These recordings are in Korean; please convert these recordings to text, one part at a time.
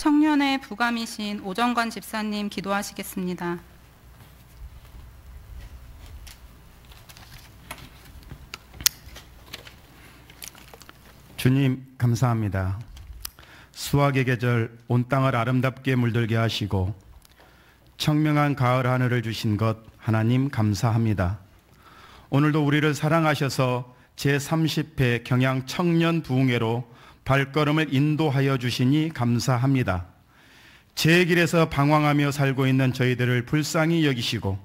청년의 부감이신 오정관 집사님 기도하시겠습니다. 주님 감사합니다. 수확의 계절 온 땅을 아름답게 물들게 하시고 청명한 가을 하늘을 주신 것 하나님 감사합니다. 오늘도 우리를 사랑하셔서 제30회 경양 청년 부흥회로 발걸음을 인도하여 주시니 감사합니다. 제 길에서 방황하며 살고 있는 저희들을 불쌍히 여기시고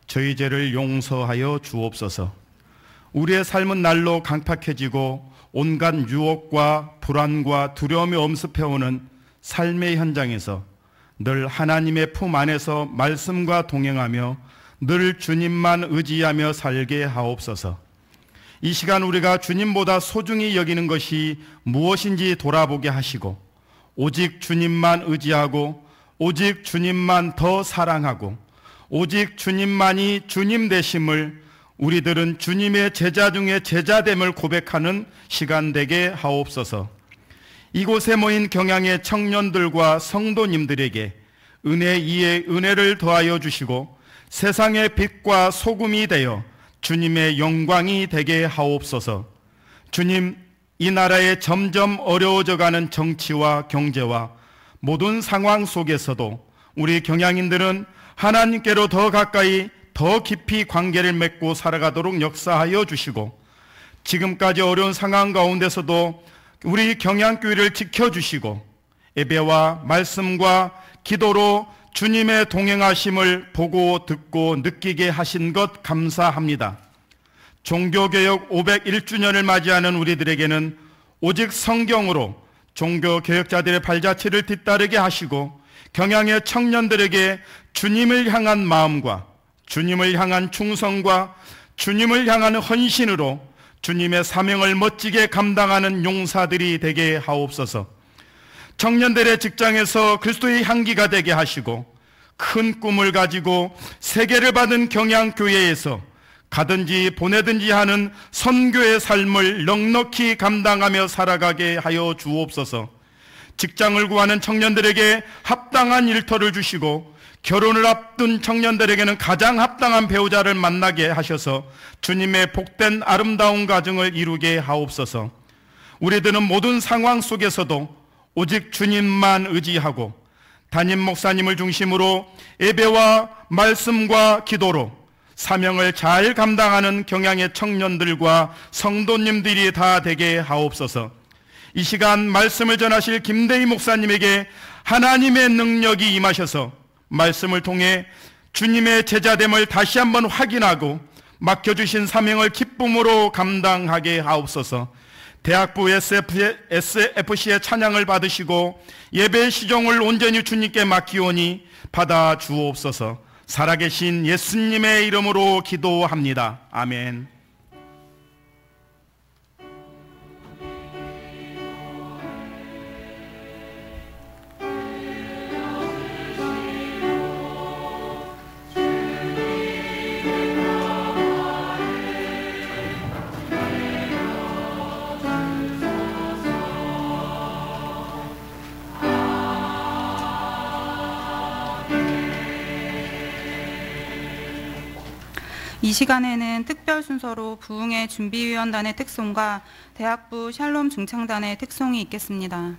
저희 죄를 용서하여 주옵소서. 우리의 삶은 날로 강팍해지고 온갖 유혹과 불안과 두려움이 엄습해오는 삶의 현장에서 늘 하나님의 품 안에서 말씀과 동행하며 늘 주님만 의지하며 살게 하옵소서. 이 시간 우리가 주님보다 소중히 여기는 것이 무엇인지 돌아보게 하시고 오직 주님만 의지하고 오직 주님만 더 사랑하고 오직 주님만이 주님 되심을 우리들은 주님의 제자 중에 제자됨을 고백하는 시간 되게 하옵소서. 이곳에 모인 경양의 청년들과 성도님들에게 은혜 위에 은혜를 더하여 주시고 세상의 빛과 소금이 되어 주님의 영광이 되게 하옵소서. 주님, 이 나라의 점점 어려워져가는 정치와 경제와 모든 상황 속에서도 우리 경양인들은 하나님께로 더 가까이 더 깊이 관계를 맺고 살아가도록 역사하여 주시고 지금까지 어려운 상황 가운데서도 우리 경양교회를 지켜주시고 예배와 말씀과 기도로 주님의 동행하심을 보고 듣고 느끼게 하신 것 감사합니다. 종교개혁 501주년을 맞이하는 우리들에게는 오직 성경으로 종교개혁자들의 발자취를 뒤따르게 하시고 경양의 청년들에게 주님을 향한 마음과 주님을 향한 충성과 주님을 향한 헌신으로 주님의 사명을 멋지게 감당하는 용사들이 되게 하옵소서. 청년들의 직장에서 그리스도의 향기가 되게 하시고 큰 꿈을 가지고 세계를 받은 경양교회에서 가든지 보내든지 하는 선교의 삶을 넉넉히 감당하며 살아가게 하여 주옵소서. 직장을 구하는 청년들에게 합당한 일터를 주시고 결혼을 앞둔 청년들에게는 가장 합당한 배우자를 만나게 하셔서 주님의 복된 아름다운 가정을 이루게 하옵소서. 우리들은 모든 상황 속에서도 오직 주님만 의지하고 담임 목사님을 중심으로 예배와 말씀과 기도로 사명을 잘 감당하는 경양의 청년들과 성도님들이 다 되게 하옵소서. 이 시간 말씀을 전하실 김대희 목사님에게 하나님의 능력이 임하셔서 말씀을 통해 주님의 제자됨을 다시 한번 확인하고 맡겨주신 사명을 기쁨으로 감당하게 하옵소서. 대학부 SFC의 찬양을 받으시고 예배의 시종을 온전히 주님께 맡기오니 받아 주옵소서. 살아계신 예수님의 이름으로 기도합니다. 아멘. 이 시간에는 특별 순서로 부흥회 준비위원단의 특송과 대학부 샬롬 중창단의 특송이 있겠습니다.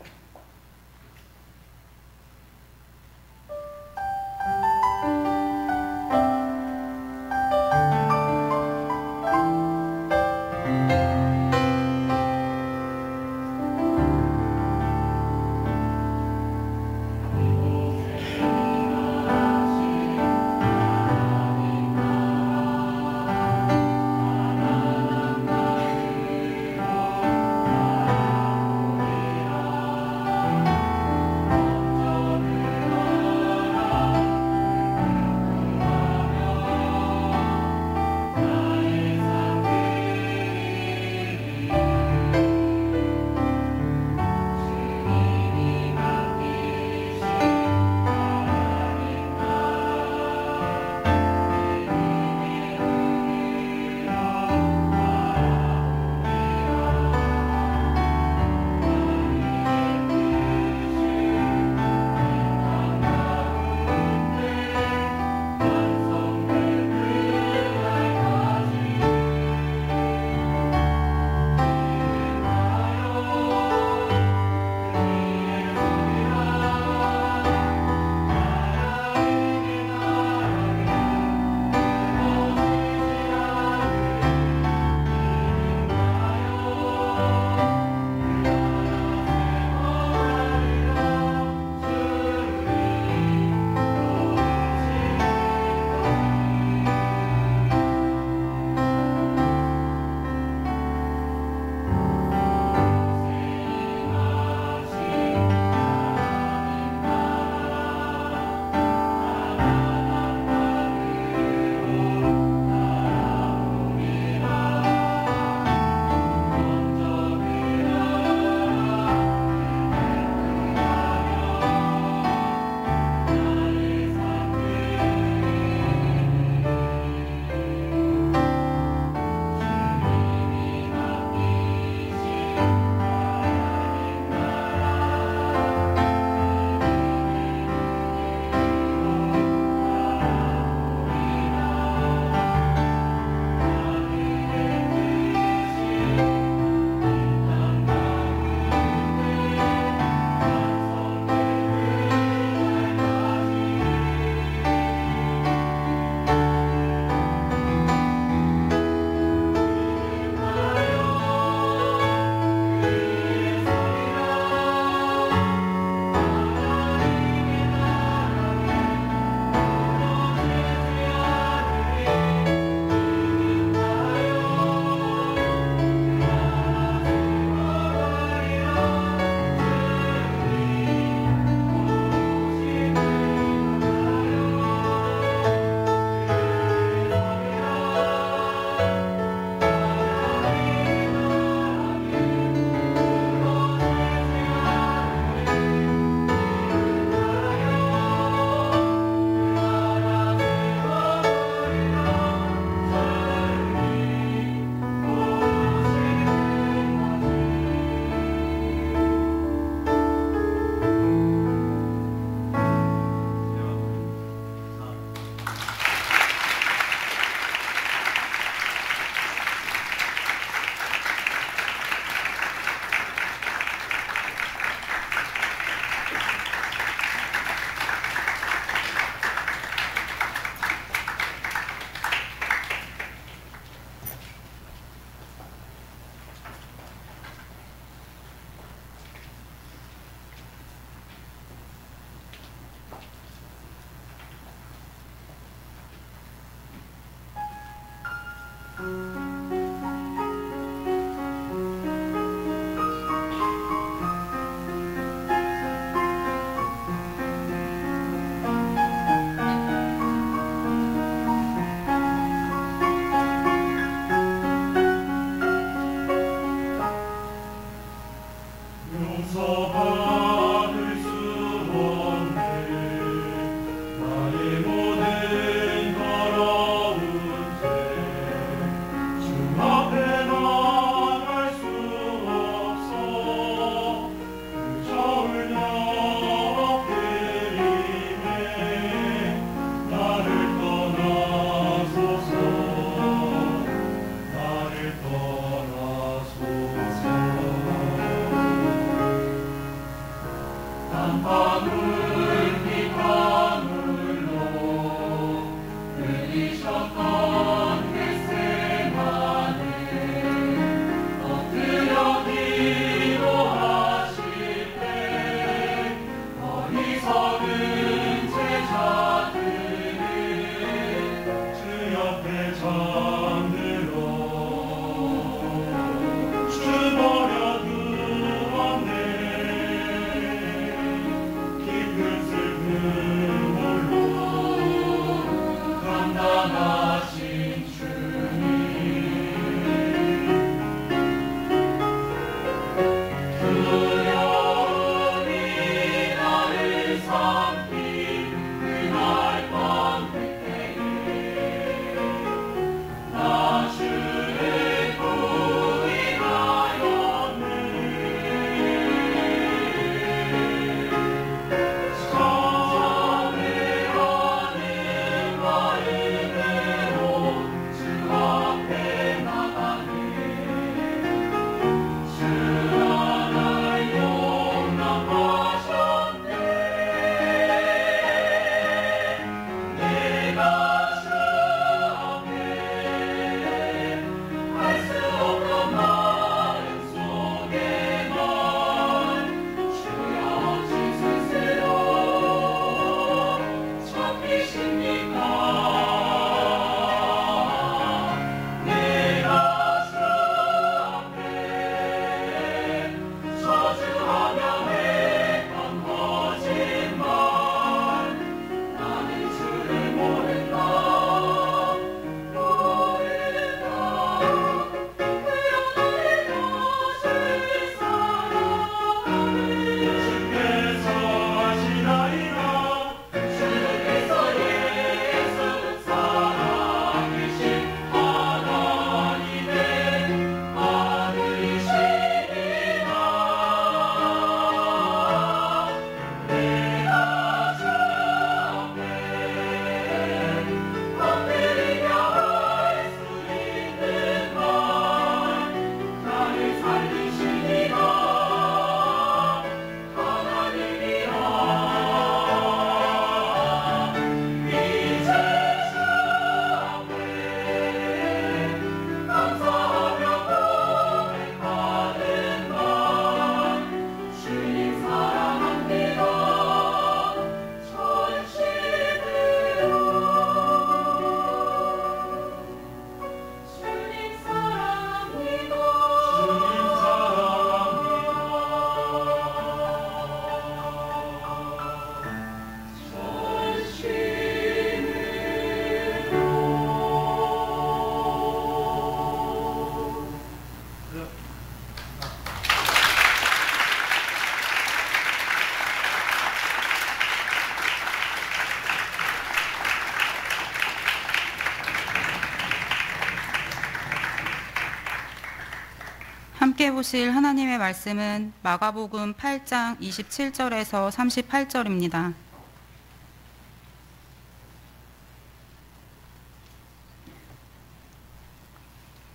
함께 보실 하나님의 말씀은 마가복음 8장 27절에서 38절입니다.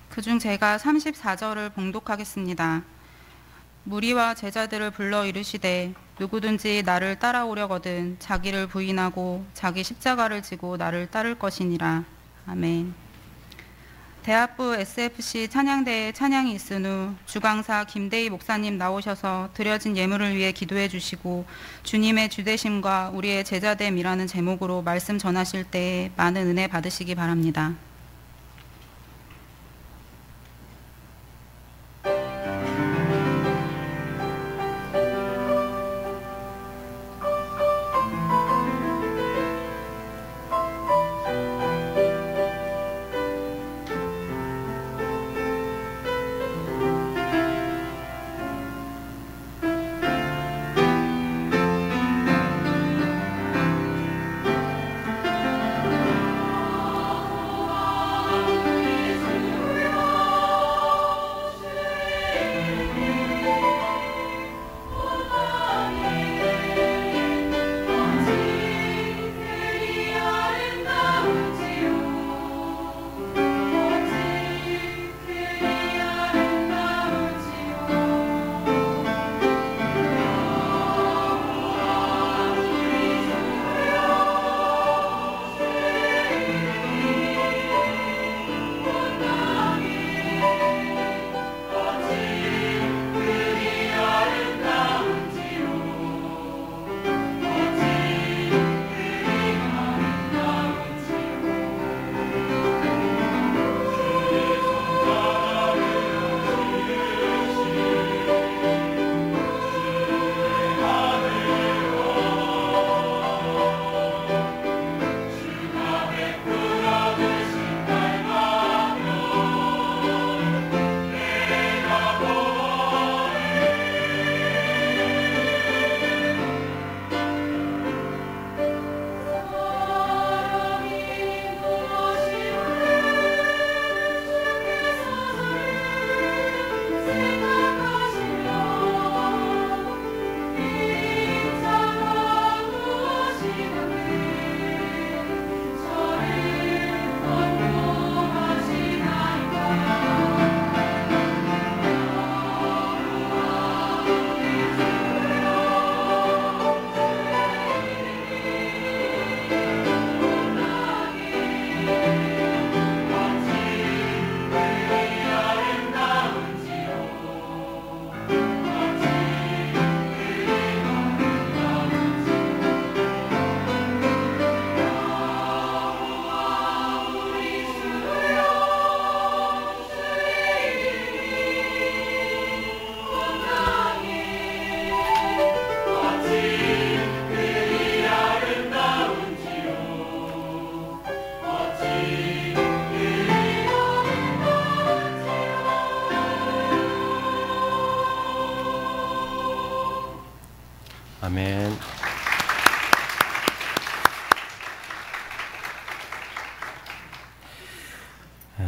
그중 제가 34절을 봉독하겠습니다. 무리와 제자들을 불러 이르시되 누구든지 나를 따라오려거든 자기를 부인하고 자기 십자가를 지고 나를 따를 것이니라. 아멘. 대학부 SFC 찬양대에 찬양이 있은 후 주강사 김대희 목사님 나오셔서 드려진 예물을 위해 기도해 주시고 주님의 주되심과 우리의 제자됨이라는 제목으로 말씀 전하실 때에 많은 은혜 받으시기 바랍니다.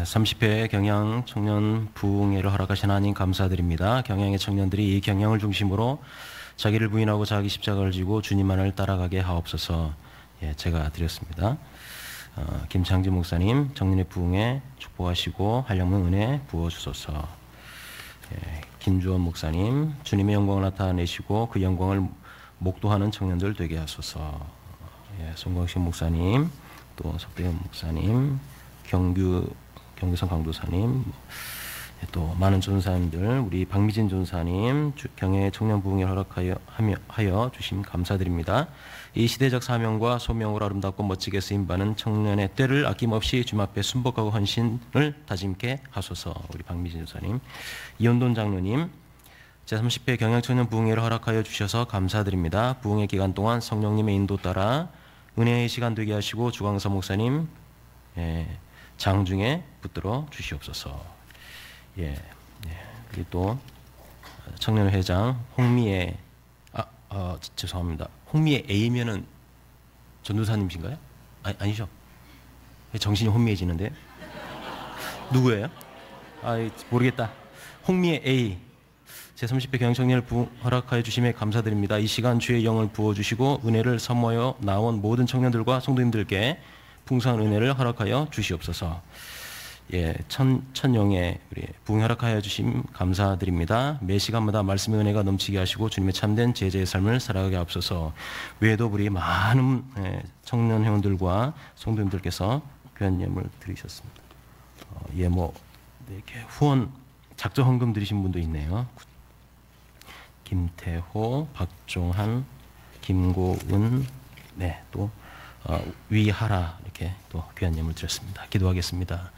30회 경양 청년 부흥회를 허락하신 하나님 감사드립니다. 경양의 청년들이 이 경양을 중심으로 자기를 부인하고 자기 십자가를 지고 주님만을 따라가게 하옵소서. 예, 제가 드렸습니다. 김창진 목사님 청년의 부흥회 축복하시고 한량문 은혜 부어주소서. 예, 김주원 목사님 주님의 영광을 나타내시고 그 영광을 목도하는 청년들 되게 하소서. 예, 송광식 목사님 또 석대현 목사님 경규성 강도사님 또 많은 전사님들 우리 박미진 전사님 경의 청년 부흥회를 허락하여 주심 감사드립니다. 이 시대적 사명과 소명으로 아름답고 멋지게 쓰임받는 청년의 때를 아낌없이 주님 앞에 순복하고 헌신을 다짐케 하소서. 우리 박미진 전사님 이현돈 장로님 제30회 경양청년 부흥회를 허락하여 주셔서 감사드립니다. 부흥회 기간 동안 성령님의 인도 따라 은혜의 시간 되게 하시고 주광서 목사님 장중에 붙들어 주시옵소서. 예, 그리고 또 청년회장 홍미애 죄송합니다. 홍미애 A면은 전도사님이신가요? 아니죠? 정신이 혼미해지는데 누구예요? 모르겠다. 홍미애 A 제30회 경영청년을 허락하여 주심에 감사드립니다. 이 시간 주의 영을 부어주시고 은혜를 사모하여 나온 모든 청년들과 성도님들께 풍성한 은혜를 허락하여 주시옵소서. 예, 천영에 우리 부흥 허락하여 주심 감사드립니다. 매 시간마다 말씀의 은혜가 넘치게 하시고 주님의 참된 제자의 삶을 살아가게 하옵소서. 외에도 우리 많은 청년 회원들과 성도님들께서 귀한 예물 드리셨습니다. 이렇게 후원 작정 헌금 드리신 분도 있네요. 김태호, 박종한, 김고은, 또 위하라 이렇게 또 귀한 예물 드렸습니다. 기도하겠습니다.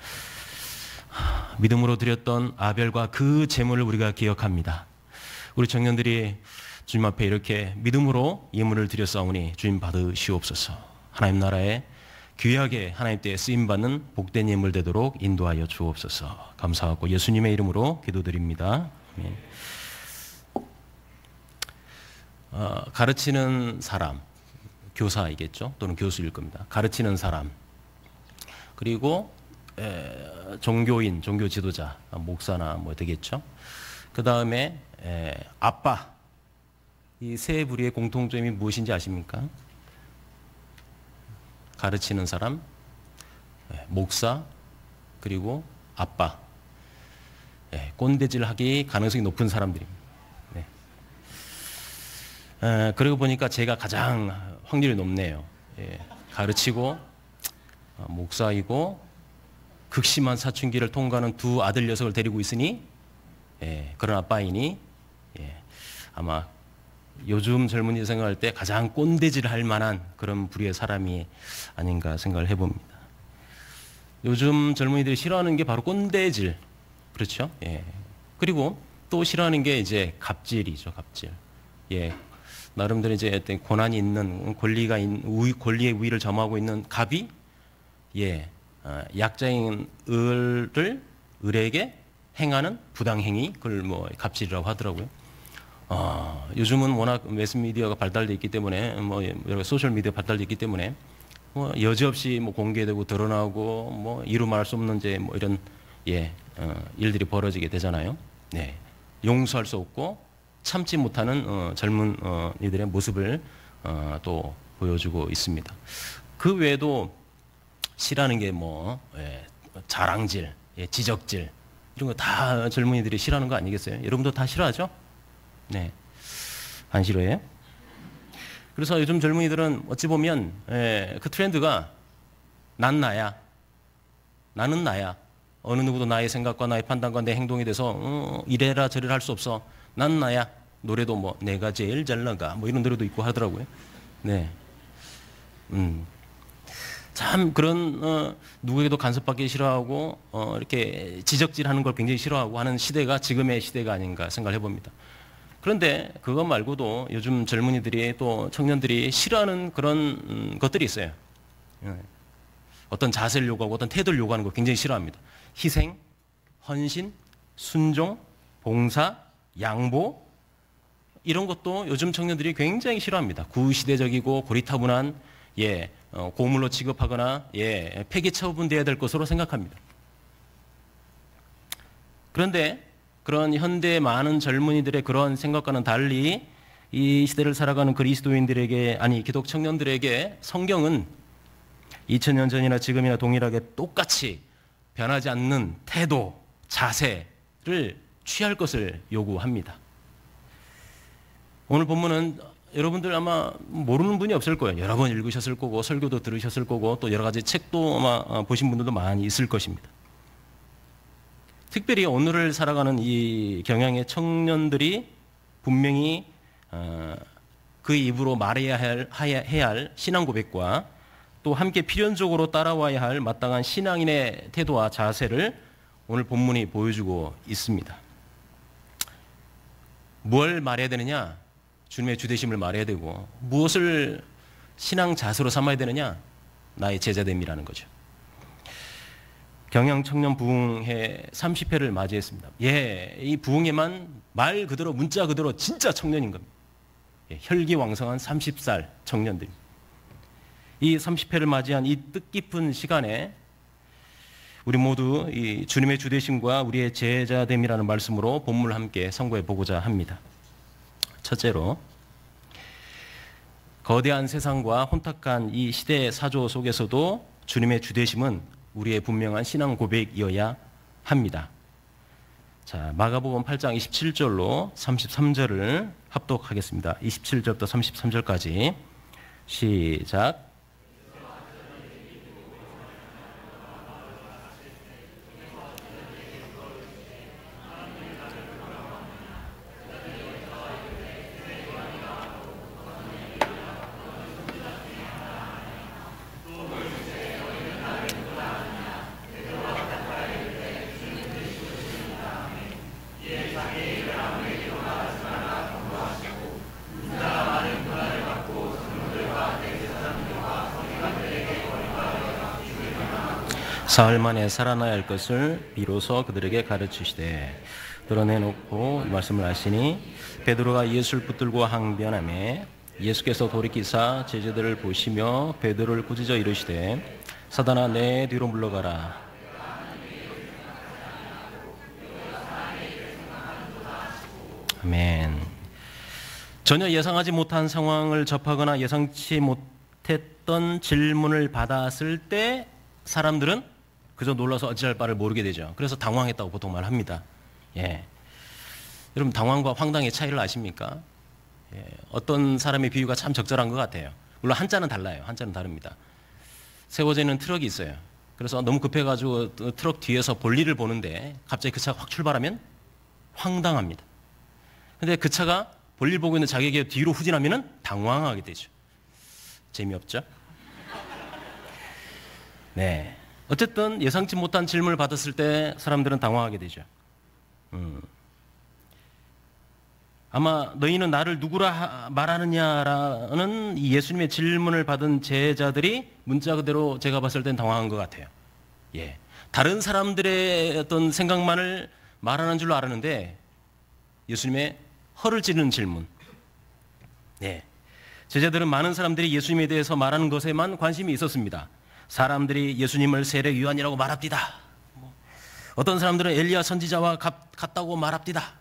믿음으로 드렸던 아벨과 그 제물을 우리가 기억합니다. 우리 청년들이 주님 앞에 이렇게 믿음으로 예물을 드렸사오니 주님 받으시옵소서. 하나님 나라에 귀하게 하나님 때에 쓰임받는 복된 예물 되도록 인도하여 주옵소서. 감사하고 예수님의 이름으로 기도드립니다. 아멘. 가르치는 사람, 교사이겠죠? 또는 교수일 겁니다. 가르치는 사람, 그리고 종교인, 종교 지도자, 목사나 뭐 되겠죠? 그 다음에 아빠, 이 세 부류의 공통점이 무엇인지 아십니까? 가르치는 사람, 목사, 그리고 아빠. 꼰대질하기 가능성이 높은 사람들입니다. 그러고 보니까 제가 가장 확률이 높네요. 가르치고 목사이고 극심한 사춘기를 통과하는 두 아들 녀석을 데리고 있으니 그런 아빠이니 아마 요즘 젊은이들 생각할 때 가장 꼰대질할 만한 그런 부류의 사람이 아닌가 생각을 해봅니다. 요즘 젊은이들이 싫어하는 게 바로 꼰대질, 그렇죠? 그리고 또 싫어하는 게 이제 갑질이죠, 갑질. 나름대로 이제 어떤 권한이 있는 권리의 우위를 점하고 있는 갑이 약자인 을에게 행하는 부당행위, 그걸 뭐 갑질이라고 하더라고요. 요즘은 워낙 매스미디어가 발달되어 있기 때문에 여러 소셜 미디어 발달되어 있기 때문에 여지없이 공개되고 드러나고 이루 말할 수 없는 이제 이런 일들이 벌어지게 되잖아요. 용서할 수 없고 참지 못하는 젊은 이들의 모습을 또 보여주고 있습니다. 그 외에도 싫어하는 게 자랑질, 지적질 이런 거 다 젊은이들이 싫어하는 거 아니겠어요? 여러분도 다 싫어하죠? 안 싫어해요? 그래서 요즘 젊은이들은 어찌 보면 그 트렌드가 난 나야, 나는 나야, 어느 누구도 나의 생각과 나의 판단과 내 행동에 대해서 이래라 저래라 할 수 없어, 난 나야. 노래도 내가 제일 잘 나가 이런 노래도 있고 하더라고요. 참 그런 누구에게도 간섭받기 싫어하고 이렇게 지적질하는 걸 굉장히 싫어하고 하는 시대가 지금의 시대가 아닌가 생각을 해봅니다. 그런데 그것 말고도 요즘 젊은이들이 또 청년들이 싫어하는 그런 것들이 있어요. 어떤 자세를 요구하고 어떤 태도를 요구하는 걸 굉장히 싫어합니다. 희생, 헌신, 순종, 봉사, 양보 이런 것도 요즘 청년들이 굉장히 싫어합니다. 구시대적이고 고리타분한 고물로 취급하거나 폐기 처분돼야 될 것으로 생각합니다. 그런데 그런 현대 많은 젊은이들의 그런 생각과는 달리 이 시대를 살아가는 그리스도인들에게, 아니 기독 청년들에게 성경은 2000년 전이나 지금이나 동일하게 똑같이 변하지 않는 태도, 자세를 취할 것을 요구합니다. 오늘 본문은 여러분들 아마 모르는 분이 없을 거예요. 여러 번 읽으셨을 거고 설교도 들으셨을 거고 또 여러 가지 책도 아마 보신 분들도 많이 있을 것입니다. 특별히 오늘을 살아가는 이 경향의 청년들이 분명히 그 입으로 말해야 할 신앙 고백과 또 함께 필연적으로 따라와야 할 마땅한 신앙인의 태도와 자세를 오늘 본문이 보여주고 있습니다. 뭘 말해야 되느냐? 주님의 주되심을 말해야 되고, 무엇을 신앙 자세로 삼아야 되느냐? 나의 제자됨이라는 거죠. 경향 청년 부흥회 30회를 맞이했습니다. 예, 이 부흥회만 말 그대로 문자 그대로 진짜 청년인 겁니다. 예, 혈기왕성한 30살 청년들입니다. 이 30회를 맞이한 이 뜻깊은 시간에 우리 모두 이 주님의 주되심과 우리의 제자됨이라는 말씀으로 본문을 함께 선고해 보고자 합니다. 첫째로, 거대한 세상과 혼탁한 이 시대의 사조 속에서도 주님의 주되심은 우리의 분명한 신앙 고백이어야 합니다. 자, 마가복음 8장 27절로 33절을 합독하겠습니다. 27절부터 33절까지 시작. 사흘 만에 살아나야 할 것을 비로소 그들에게 가르치시되 드러내놓고 말씀을 하시니 베드로가 예수를 붙들고 항변하매 예수께서 돌이키사 제자들을 보시며 베드로를 꾸짖어 이르시되 사단아 내 뒤로 물러가라. 아멘. 전혀 예상하지 못한 상황을 접하거나 예상치 못했던 질문을 받았을 때 사람들은 그저 놀라서 어찌할 바를 모르게 되죠. 그래서 당황했다고 보통 말합니다. 예. 여러분, 당황과 황당의 차이를 아십니까? 예. 어떤 사람의 비유가 참 적절한 것 같아요. 물론 한자는 달라요. 한자는 다릅니다. 세워져 있는 트럭이 있어요. 그래서 너무 급해가지고 트럭 뒤에서 볼일을 보는데 갑자기 그 차가 확 출발하면 황당합니다. 근데 그 차가 볼일 보고 있는 자기에게 뒤로 후진하면 당황하게 되죠. 재미없죠? 네. 어쨌든 예상치 못한 질문을 받았을 때 사람들은 당황하게 되죠. 아마 너희는 나를 누구라 말하느냐라는 이 예수님의 질문을 받은 제자들이 문자 그대로 제가 봤을 땐 당황한 것 같아요. 예. 다른 사람들의 어떤 생각만을 말하는 줄로 알았는데 예수님의 허를 찌르는 질문. 예. 제자들은 많은 사람들이 예수님에 대해서 말하는 것에만 관심이 있었습니다. 사람들이 예수님을 세례 요한이라고 말합디다. 어떤 사람들은 엘리야 선지자와 같다고 말합디다.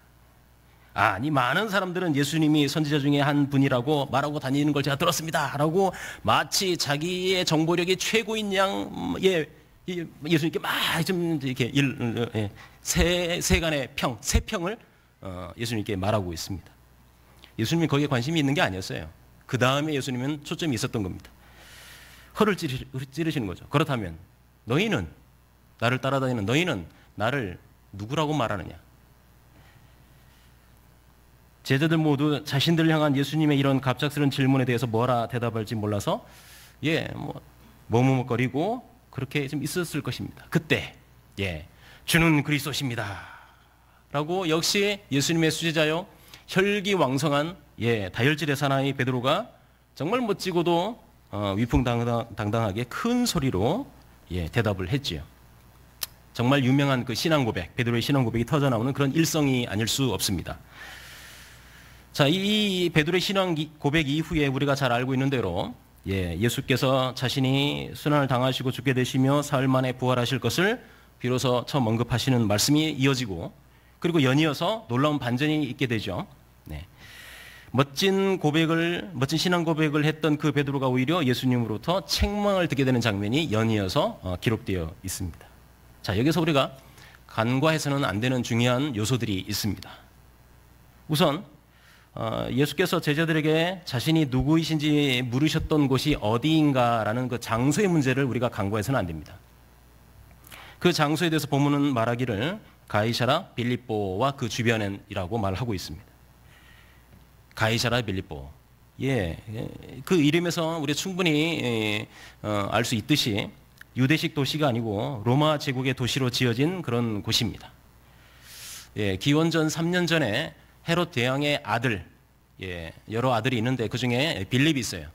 아니, 많은 사람들은 예수님이 선지자 중에 한 분이라고 말하고 다니는 걸 제가 들었습니다. 라고 마치 자기의 정보력이 최고인 양, 예수님께 막 좀 이렇게 세간의 평, 세평을 예수님께 말하고 있습니다. 예수님이 거기에 관심이 있는 게 아니었어요. 그 다음에 예수님은 초점이 있었던 겁니다. 허를 찌르시는 거죠. 그렇다면 너희는, 나를 따라다니는 너희는 나를 누구라고 말하느냐? 제자들 모두 자신들을 향한 예수님의 이런 갑작스러운 질문에 대해서 뭐라 대답할지 몰라서 머뭇거리고 그렇게 좀 있었을 것입니다. 그때 주는 그리스도십니다 라고 역시 예수님의 수제자요 혈기왕성한 다혈질의 사나이 베드로가 정말 멋지고도 위풍당당하게 큰 소리로 대답을 했지요. 정말 유명한 그 신앙 고백, 베드로의 신앙 고백이 터져나오는 그런 일성이 아닐 수 없습니다. 자, 이 베드로의 신앙 고백 이후에 우리가 잘 알고 있는 대로 예수께서 자신이 순환을 당하시고 죽게 되시며 사흘 만에 부활하실 것을 비로소 처음 언급하시는 말씀이 이어지고 그리고 연이어서 놀라운 반전이 있게 되죠. 네. 멋진 신앙 고백을 했던 그 베드로가 오히려 예수님으로부터 책망을 듣게 되는 장면이 연이어서 기록되어 있습니다. 자, 여기서 우리가 간과해서는 안 되는 중요한 요소들이 있습니다. 우선 예수께서 제자들에게 자신이 누구이신지 물으셨던 곳이 어디인가라는 그 장소의 문제를 우리가 간과해서는 안 됩니다. 그 장소에 대해서 본문은 말하기를 가이사라 빌립보와 그 주변이라고 말하고 있습니다. 가이사라 빌립보. 그 이름에서 우리 충분히 알 수 있듯이 유대식 도시가 아니고 로마 제국의 도시로 지어진 그런 곳입니다. 기원전 3년 전에 헤롯 대왕의 아들, 여러 아들이 있는데 그 중에 빌립이 있어요.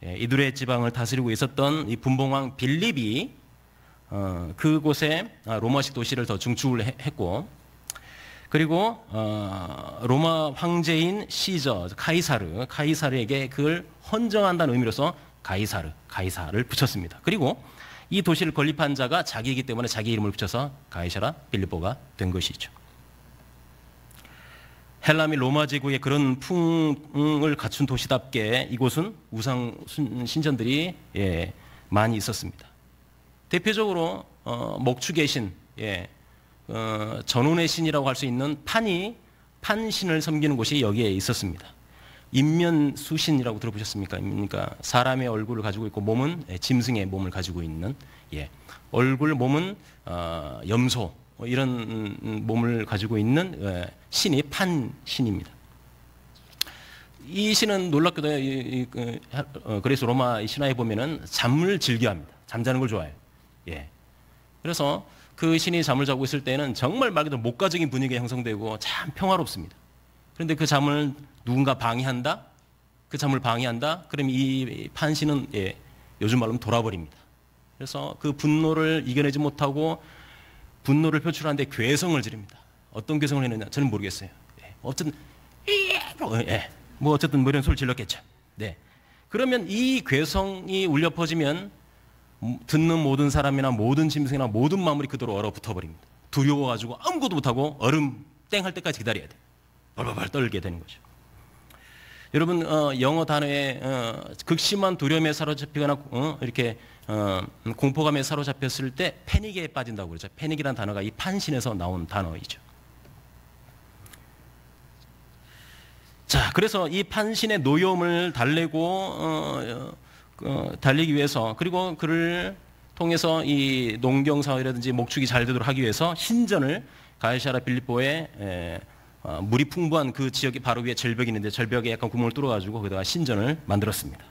이두레 지방을 다스리고 있었던 이 분봉왕 빌립이 그곳에 로마식 도시를 더 증축을 했고, 그리고 로마 황제인 시저 카이사르에게 그걸 헌정한다는 의미로서 가이사를 붙였습니다. 그리고 이 도시를 건립한 자가 자기이기 때문에 자기 이름을 붙여서 가이사라 빌립보가 된 것이죠. 헬라 및 로마 제국의 그런 풍을 갖춘 도시답게 이곳은 우상 신전들이 많이 있었습니다. 대표적으로 목축의 신, 전운의 신이라고 할 수 있는 판신을 섬기는 곳이 여기에 있었습니다. 인면수신이라고 들어보셨습니까? 그러니까 사람의 얼굴을 가지고 있고 몸은 짐승의 몸을 가지고 있는, 얼굴 몸은 염소, 이런 몸을 가지고 있는 신이 판신입니다. 이 신은 놀랍게도 그래서 로마 신화에 보면은 잠을 즐겨합니다. 잠자는 걸 좋아해요. 그래서 그 신이 잠을 자고 있을 때는 정말 말 그대로 목가적인 분위기가 형성되고 참 평화롭습니다. 그런데 그 잠을 누군가 방해한다? 그 잠을 방해한다? 그럼 이 판신은 요즘 말로 돌아버립니다. 그래서 그 분노를 이겨내지 못하고 분노를 표출하는데 괴성을 지릅니다. 어떤 괴성을 했느냐? 저는 모르겠어요. 어쨌든 어쨌든 뭐 이런 소리를 질렀겠죠. 그러면 이 괴성이 울려 퍼지면 듣는 모든 사람이나 모든 짐승이나 모든 만물이 그대로 얼어붙어 버립니다. 두려워가지고 아무것도 못하고 얼음 땡 할 때까지 기다려야 돼요. 벌벌 떨게 되는 거죠. 여러분 영어 단어에 극심한 두려움에 사로잡히거나 이렇게 공포감에 사로잡혔을 때 패닉에 빠진다고 그러죠. 패닉이라는 단어가 이 판신에서 나온 단어이죠. 자, 그래서 이 판신의 노여움을 달래기 위해서, 그리고 그를 통해서 이 농경사회라든지 목축이 잘 되도록 하기 위해서 신전을 가이사라 빌립보에 물이 풍부한 그 지역이 바로 위에 절벽이 있는데 절벽에 약간 구멍을 뚫어가지고 거기다가 신전을 만들었습니다.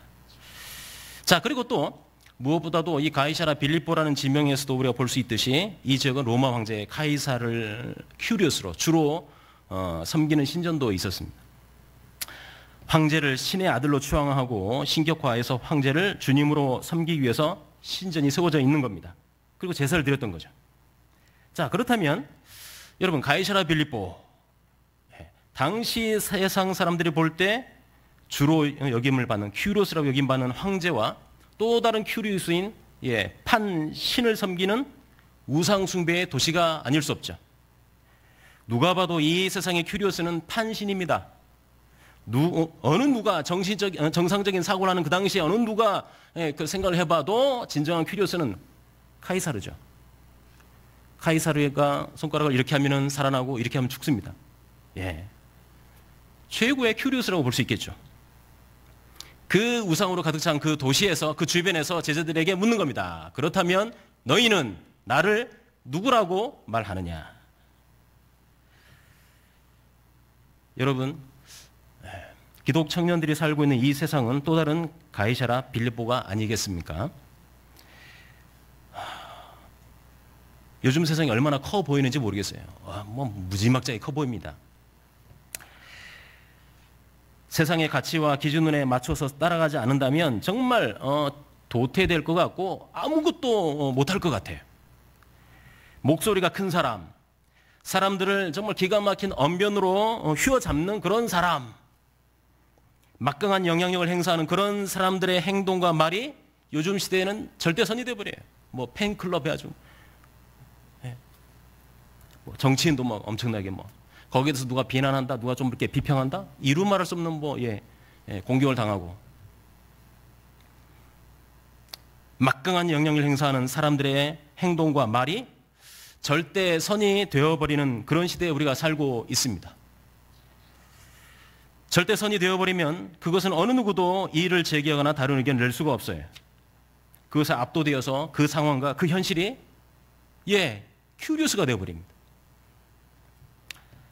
자, 그리고 또 무엇보다도 이 가이사라 빌립보라는 지명에서도 우리가 볼 수 있듯이 이 지역은 로마 황제 카이사를 큐리오스로 주로 섬기는 신전도 있었습니다. 황제를 신의 아들로 추앙하고 신격화해서 황제를 주님으로 섬기기 위해서 신전이 세워져 있는 겁니다. 그리고 제사를 드렸던 거죠. 자, 그렇다면 여러분 가이사라 빌립보, 당시 세상 사람들이 볼 때 주로 여김을 받는 큐리오스라고 여김받는 황제와 또 다른 큐리오스인 판신을 섬기는 우상 숭배의 도시가 아닐 수 없죠. 누가 봐도 이 세상의 큐리오스는 판신입니다. 어느 누가 정상적인 사고를 하는 그 당시에 어느 누가 그 생각을 해봐도 진정한 큐리오스는 카이사르죠. 카이사르가 손가락을 이렇게 하면 살아나고 이렇게 하면 죽습니다. 최고의 큐리오스라고 볼 수 있겠죠. 그 우상으로 가득 찬 그 도시에서, 그 주변에서 제자들에게 묻는 겁니다. 그렇다면 너희는 나를 누구라고 말하느냐? 여러분, 기독 청년들이 살고 있는 이 세상은 또 다른 가이사라 빌립보가 아니겠습니까? 요즘 세상이 얼마나 커 보이는지 모르겠어요. 무지막지하게 커 보입니다. 세상의 가치와 기준에 맞춰서 따라가지 않는다면 정말 도태될 것 같고 아무것도 못할 것 같아요. 목소리가 큰 사람, 사람들을 정말 기가 막힌 언변으로 휘어잡는 그런 사람, 막강한 영향력을 행사하는 그런 사람들의 행동과 말이 요즘 시대에는 절대선이 되어버려요. 팬클럽 해가지고 정치인도 뭐 엄청나게 뭐 거기에 대해서 누가 비난한다, 누가 좀 이렇게 비평한다, 이루 말할 수 없는 뭐 공격을 당하고 막강한 영향력을 행사하는 사람들의 행동과 말이 절대 선이 되어버리는 그런 시대에 우리가 살고 있습니다. 절대 선이 되어버리면 그것은 어느 누구도 이의를 제기하거나 다른 의견을 낼 수가 없어요. 그것에 압도되어서 그 상황과 그 현실이 큐리오스가 되어버립니다.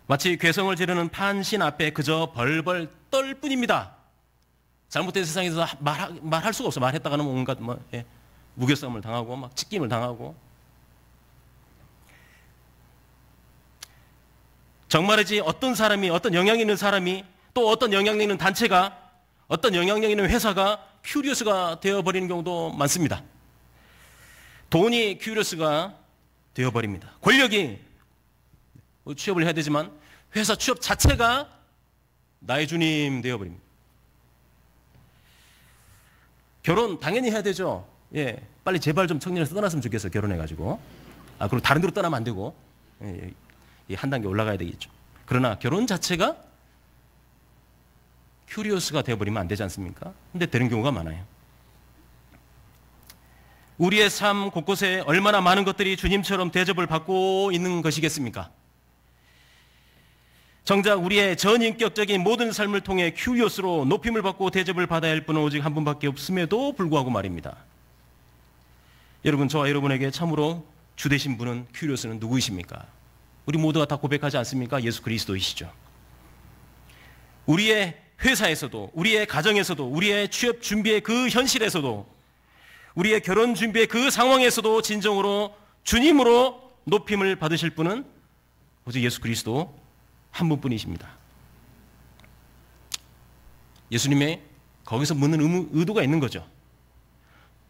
마치 괴성을 지르는 판신 앞에 그저 벌벌 떨 뿐입니다. 잘못된 세상에서 말할 수가 없어. 말했다가는 뭔가 무결성을 당하고 막 찢김을 당하고. 정말이지 어떤 사람이, 어떤 영향력 있는 사람이, 또 어떤 영향력 있는 단체가, 어떤 영향력 있는 회사가 큐리오스가 되어버리는 경우도 많습니다. 돈이 큐리오스가 되어버립니다. 권력이, 취업을 해야 되지만 회사 취업 자체가 나의 주님 되어버립니다. 결혼 당연히 해야 되죠. 빨리 제발 좀 청년에서 떠났으면 좋겠어요. 결혼해가지고. 그리고 다른 데로 떠나면 안 되고. 한 단계 올라가야 되겠죠. 그러나 결혼 자체가 큐리오스가 되어버리면 안 되지 않습니까? 근데 되는 경우가 많아요. 우리의 삶 곳곳에 얼마나 많은 것들이 주님처럼 대접을 받고 있는 것이겠습니까? 정작 우리의 전인격적인 모든 삶을 통해 큐리오스로 높임을 받고 대접을 받아야 할 분은 오직 한 분밖에 없음에도 불구하고 말입니다. 여러분, 저와 여러분에게 참으로 주되신 분은, 큐리오스는 누구이십니까? 우리 모두가 다 고백하지 않습니까? 예수 그리스도이시죠. 우리의 회사에서도, 우리의 가정에서도, 우리의 취업 준비의 그 현실에서도, 우리의 결혼 준비의 그 상황에서도 진정으로 주님으로 높임을 받으실 분은 오직 예수 그리스도 한 분뿐이십니다. 예수님의 거기서 묻는 의도가 있는 거죠.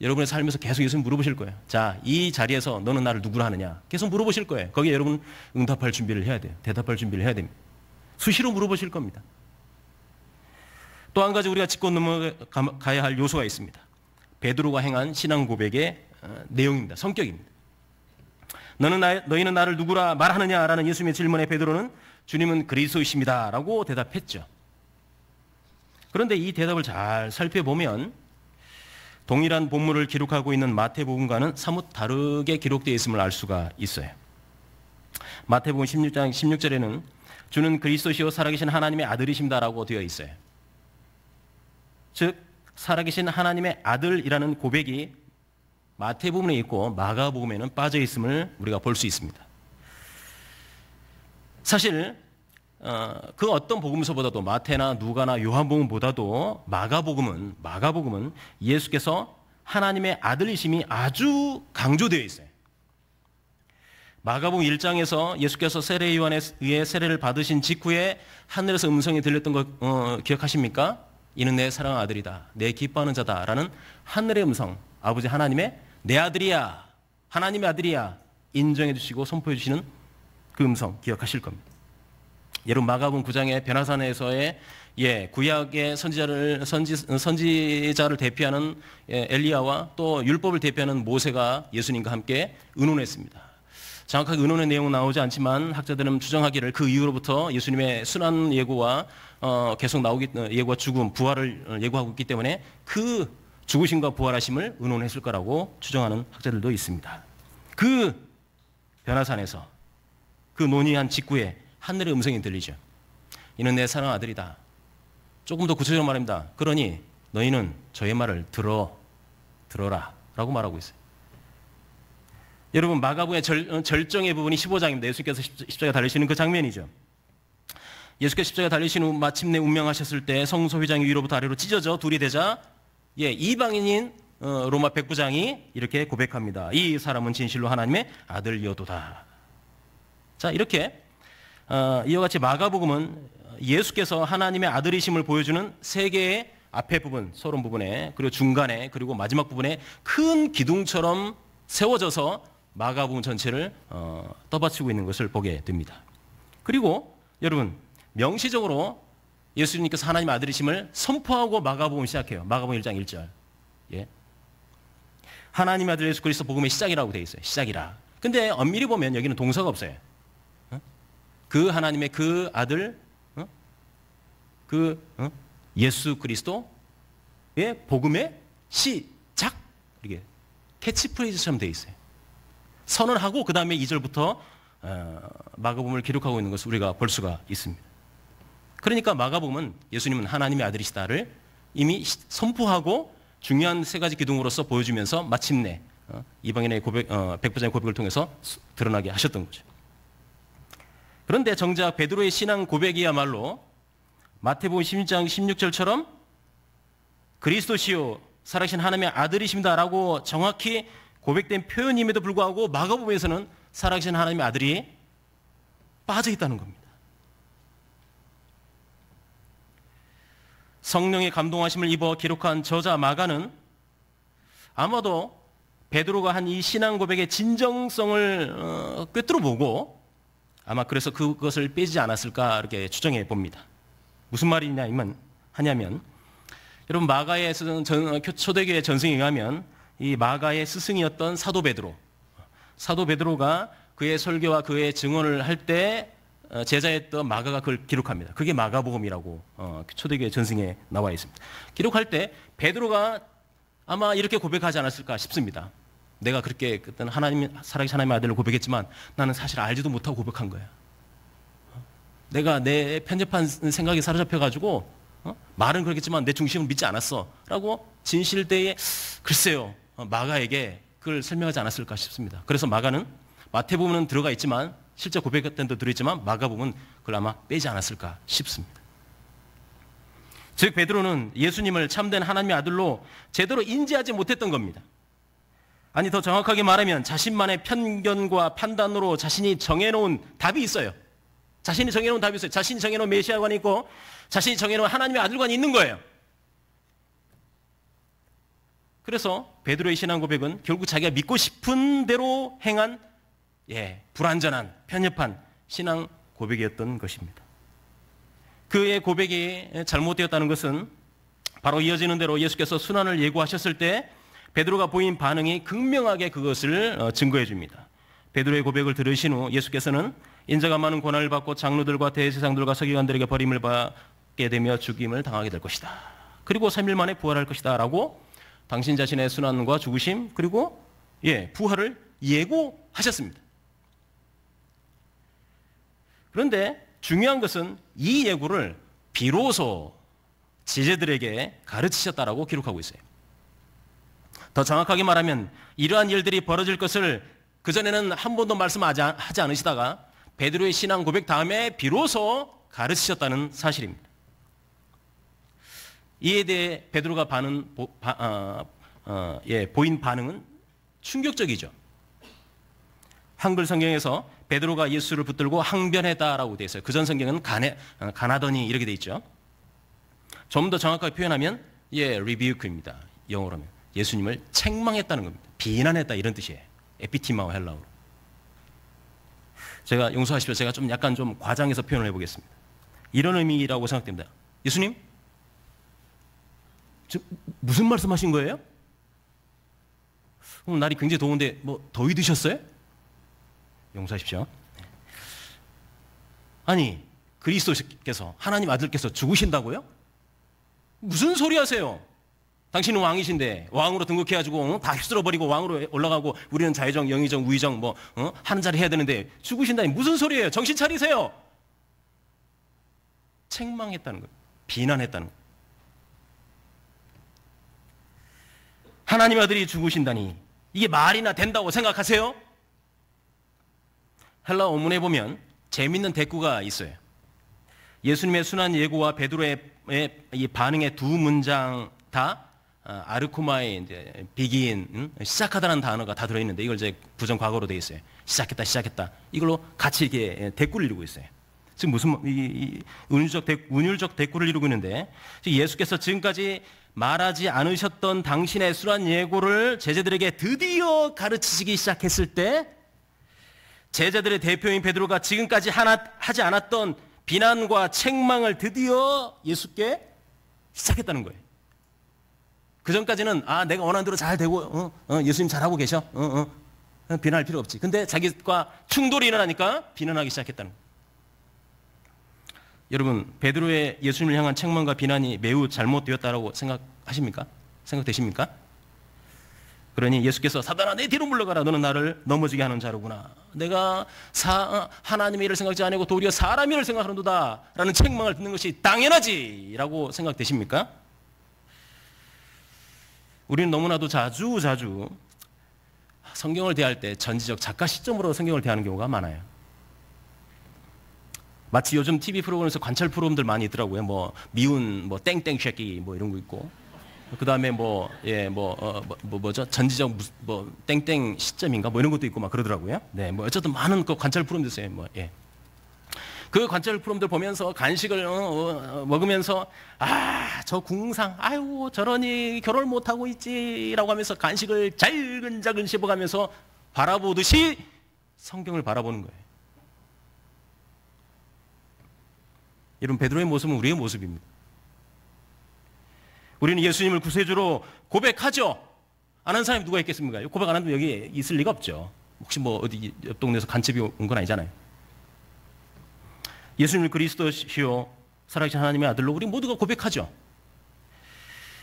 여러분의 삶에서 계속 예수님 물어보실 거예요. 자, 이 자리에서 너는 나를 누구로 하느냐? 계속 물어보실 거예요. 거기에 여러분 응답할 준비를 해야 돼요. 대답할 준비를 해야 됩니다. 수시로 물어보실 겁니다. 또 한 가지 우리가 짚고 넘어가야 할 요소가 있습니다. 베드로가 행한 신앙 고백의 내용입니다. 성격입니다. 너희는 나를 누구라 말하느냐라는 예수님의 질문에 베드로는 주님은 그리스도이십니다 라고 대답했죠. 그런데 이 대답을 잘 살펴보면 동일한 본문을 기록하고 있는 마태복음과는 사뭇 다르게 기록되어 있음을 알 수가 있어요. 마태복음 16장 16절에는 주는 그리스도시요 살아계신 하나님의 아들이십니다라고 되어 있어요. 즉 살아계신 하나님의 아들이라는 고백이 마태복음에 있고 마가복음에는 빠져 있음을 우리가 볼 수 있습니다. 사실 그 어떤 복음서보다도 마태나 누가나 요한복음보다도 마가복음은 예수께서 하나님의 아들이심이 아주 강조되어 있어요. 마가복음 1장에서 예수께서 세례 요한에 의해 세례를 받으신 직후에 하늘에서 음성이 들렸던 거 기억하십니까? 이는 내 사랑하는 아들이다. 내 기뻐하는 자다라는 하늘의 음성, 아버지 하나님의 내 아들이야, 하나님의 아들이야 인정해 주시고 선포해 주시는 그 음성 기억하실 겁니다. 여러분 마가복음 9장의 변화산에서의 구약의 선지자를 대표하는 엘리야와 또 율법을 대표하는 모세가 예수님과 함께 의논했습니다. 정확하게 의논의 내용은 나오지 않지만 학자들은 추정하기를 그 이후로부터 예수님의 순환 예고와 계속 예고와 죽음, 부활을 예고하고 있기 때문에 그 죽으심과 부활하심을 의논했을 거라고 추정하는 학자들도 있습니다. 그 변화산에서 그 논의한 직후에 하늘의 음성이 들리죠. 이는 내 사랑하는 아들이다. 조금 더 구체적으로 말합니다. 그러니 너희는 저의 말을 들어라 라고 말하고 있어요. 여러분 마가복음의 절정의 부분이 15장입니다. 예수께서 십자가에 달리시는 그 장면이죠. 예수께서 십자가에 달리신 후 마침내 운명하셨을 때 성소 휘장이 위로부터 아래로 찢어져 둘이 되자 이방인인 로마 백부장이 이렇게 고백합니다. 이 사람은 진실로 하나님의 아들이어도다. 자, 이렇게 이와 같이 마가복음은 예수께서 하나님의 아들이심을 보여주는 세 개의 앞에 부분, 서론 부분에 그리고 중간에 그리고 마지막 부분에 큰 기둥처럼 세워져서 마가복음 전체를 떠받치고 있는 것을 보게 됩니다. 그리고 여러분 명시적으로 예수님께서 하나님의 아들이심을 선포하고 마가복음 시작해요. 마가복음 1장 1절. 하나님의 아들 예수 그리스도 복음의 시작이라고 되어 있어요. 시작이라. 근데 엄밀히 보면 여기는 동사가 없어요. 그 하나님의 그 아들, 예수 그리스도의 복음의 시작, 이게 캐치프레이즈처럼 되어 있어요. 선언하고 그 다음에 2절부터 마가복음을 기록하고 있는 것을 우리가 볼 수가 있습니다. 그러니까 마가복음은 예수님은 하나님의 아들이시다를 이미 선포하고 중요한 세 가지 기둥으로서 보여주면서 마침내 이방인의 백부장의 고백을 통해서 드러나게 하셨던 거죠. 그런데 정작 베드로의 신앙 고백이야말로 마태복음 16장 16절처럼 그리스도시요 살아계신 하나님의 아들이십니다라고 정확히 고백된 표현임에도 불구하고 마가복음에서는 살아계신 하나님의 아들이 빠져 있다는 겁니다. 성령의 감동하심을 입어 기록한 저자 마가는 아마도 베드로가 한 이 신앙 고백의 진정성을 꿰뚫어 보고 아마 그래서 그것을 빼지 않았을까 이렇게 추정해 봅니다. 무슨 말이냐면 여러분 마가의 초대교회 전승에 의하면 이 마가의 스승이었던 사도 베드로가 그의 설교와 그의 증언을 할 때 제자였던 마가가 그걸 기록합니다. 그게 마가복음이라고 초대교회 전승에 나와 있습니다. 기록할 때 베드로가 아마 이렇게 고백하지 않았을까 싶습니다. 내가 그렇게 그때 살아계신 하나님의 아들을 고백했지만 나는 사실 알지도 못하고 고백한 거야. 내가 내 편협한 생각에 사로잡혀가지고 말은 그렇겠지만 내 중심을 믿지 않았어 라고 진실되에 글쎄요 마가에게 그걸 설명하지 않았을까 싶습니다. 그래서 마가는 마태복음은 들어가 있지만 실제 고백했던 데 들어있지만 마가복음은 그걸 아마 빼지 않았을까 싶습니다. 즉 베드로는 예수님을 참된 하나님의 아들로 제대로 인지하지 못했던 겁니다. 아니 더 정확하게 말하면 자신만의 편견과 판단으로 자신이 정해놓은 답이 있어요. 자신이 정해놓은 메시아관이 있고 자신이 정해놓은 하나님의 아들관이 있는 거예요. 그래서 베드로의 신앙 고백은 결국 자기가 믿고 싶은 대로 행한 불완전한 편협한 신앙 고백이었던 것입니다. 그의 고백이 잘못되었다는 것은 바로 이어지는 대로 예수께서 순환을 예고하셨을 때 베드로가 보인 반응이 극명하게 그것을 증거해 줍니다. 베드로의 고백을 들으신 후 예수께서는 인자가 많은 고난을 받고 장로들과 대제사장들과 서기관들에게 버림을 받게 되며 죽임을 당하게 될 것이다. 그리고 3일 만에 부활할 것이다 라고 당신 자신의 순환과 죽으심 그리고 부활을 예고하셨습니다. 그런데 중요한 것은 이 예고를 비로소 제자들에게 가르치셨다라고 기록하고 있어요. 더 정확하게 말하면 이러한 일들이 벌어질 것을 그전에는 한 번도 말씀하지 않으시다가 베드로의 신앙 고백 다음에 비로소 가르치셨다는 사실입니다. 이에 대해 베드로가 보인 반응은 충격적이죠. 한글 성경에서 베드로가 예수를 붙들고 항변했다라고 되어 있어요. 그전 성경은 가나더니 이렇게 되어 있죠. 좀 더 정확하게 표현하면 rebuke입니다. 영어로 하면 예수님을 책망했다는 겁니다. 비난했다 이런 뜻이에요. 에피티마오 헬라어로. 제가 용서하십시오. 제가 약간 좀 과장해서 표현을 해보겠습니다. 이런 의미라고 생각됩니다. 예수님, 무슨 말씀하신 거예요? 날이 굉장히 더운데 더위 드셨어요? 용서하십시오. 아니 그리스도께서 하나님 아들께서 죽으신다고요? 무슨 소리 하세요? 당신은 왕이신데 왕으로 등극해가지고 다 휩쓸어버리고 왕으로 올라가고 우리는 자의정, 영의정, 우의정 하는 자리 해야 되는데 죽으신다니 무슨 소리예요? 정신 차리세요. 책망했다는 거예요. 비난했다는 거예요. 하나님 아들이 죽으신다니 이게 말이나 된다고 생각하세요? 헬라 어문에 보면 재밌는 대꾸가 있어요. 예수님의 순환 예고와 베드로의 이 반응의 두 문장 다 아르코마의 이제 비긴 시작하다는 단어가 다 들어있는데 이걸 이제 부정 과거로 되어 있어요. 시작했다 이걸로 같이 이렇게 대꾸를 이루고 있어요. 지금 무슨 운율적 대꾸를 이루고 있는데 예수께서 지금까지 말하지 않으셨던 당신의 순환 예고를 제자들에게 드디어 가르치시기 시작했을 때 제자들의 대표인 베드로가 지금까지 하지 않았던 비난과 책망을 드디어 예수께 시작했다는 거예요. 그 전까지는 내가 원하는 대로 잘 되고 예수님 잘하고 계셔 비난할 필요 없지. 근데 자기과 충돌이 일어나니까 비난하기 시작했다는 거예요. 여러분, 베드로의 예수님을 향한 책망과 비난이 매우 잘못되었다라고 생각하십니까? 생각되십니까? 그러니 예수께서 사단아 내 뒤로 물러가라. 너는 나를 넘어지게 하는 자로구나. 내가 하나님의 일을 생각지 아니고 도리어 사람의 일을 생각하는도다 라는 책망을 듣는 것이 당연하지 라고 생각되십니까? 우리는 너무나도 자주 성경을 대할 때 전지적 작가 시점으로 성경을 대하는 경우가 많아요. 마치 요즘 TV 프로그램에서 관찰 프로그램들 많이 있더라고요. 뭐 미운 뭐 땡땡 쉐끼 뭐 이런 거 있고, 그 다음에 뭐죠? 전지적 뭐 땡땡 시점인가 뭐 이런 것도 있고 막 그러더라고요. 네, 뭐 어쨌든 많은 그 관찰 프로그램들 있어요. 뭐 예. 그 관찰 프로그램들 보면서 간식을 먹으면서 저 궁상, 아유 저러니 결혼을 못 하고 있지라고 하면서 간식을 잘근잘근 씹어가면서 바라보듯이 성경을 바라보는 거예요. 여러분, 베드로의 모습은 우리의 모습입니다. 우리는 예수님을 구세주로 고백하죠. 안 하는 사람이 누가 있겠습니까? 고백 안 하면 여기 있을 리가 없죠. 혹시 뭐 어디 옆 동네에서 간첩이 온 건 아니잖아요. 예수님을 그리스도시요 살아계신 하나님의 아들로 우리 모두가 고백하죠.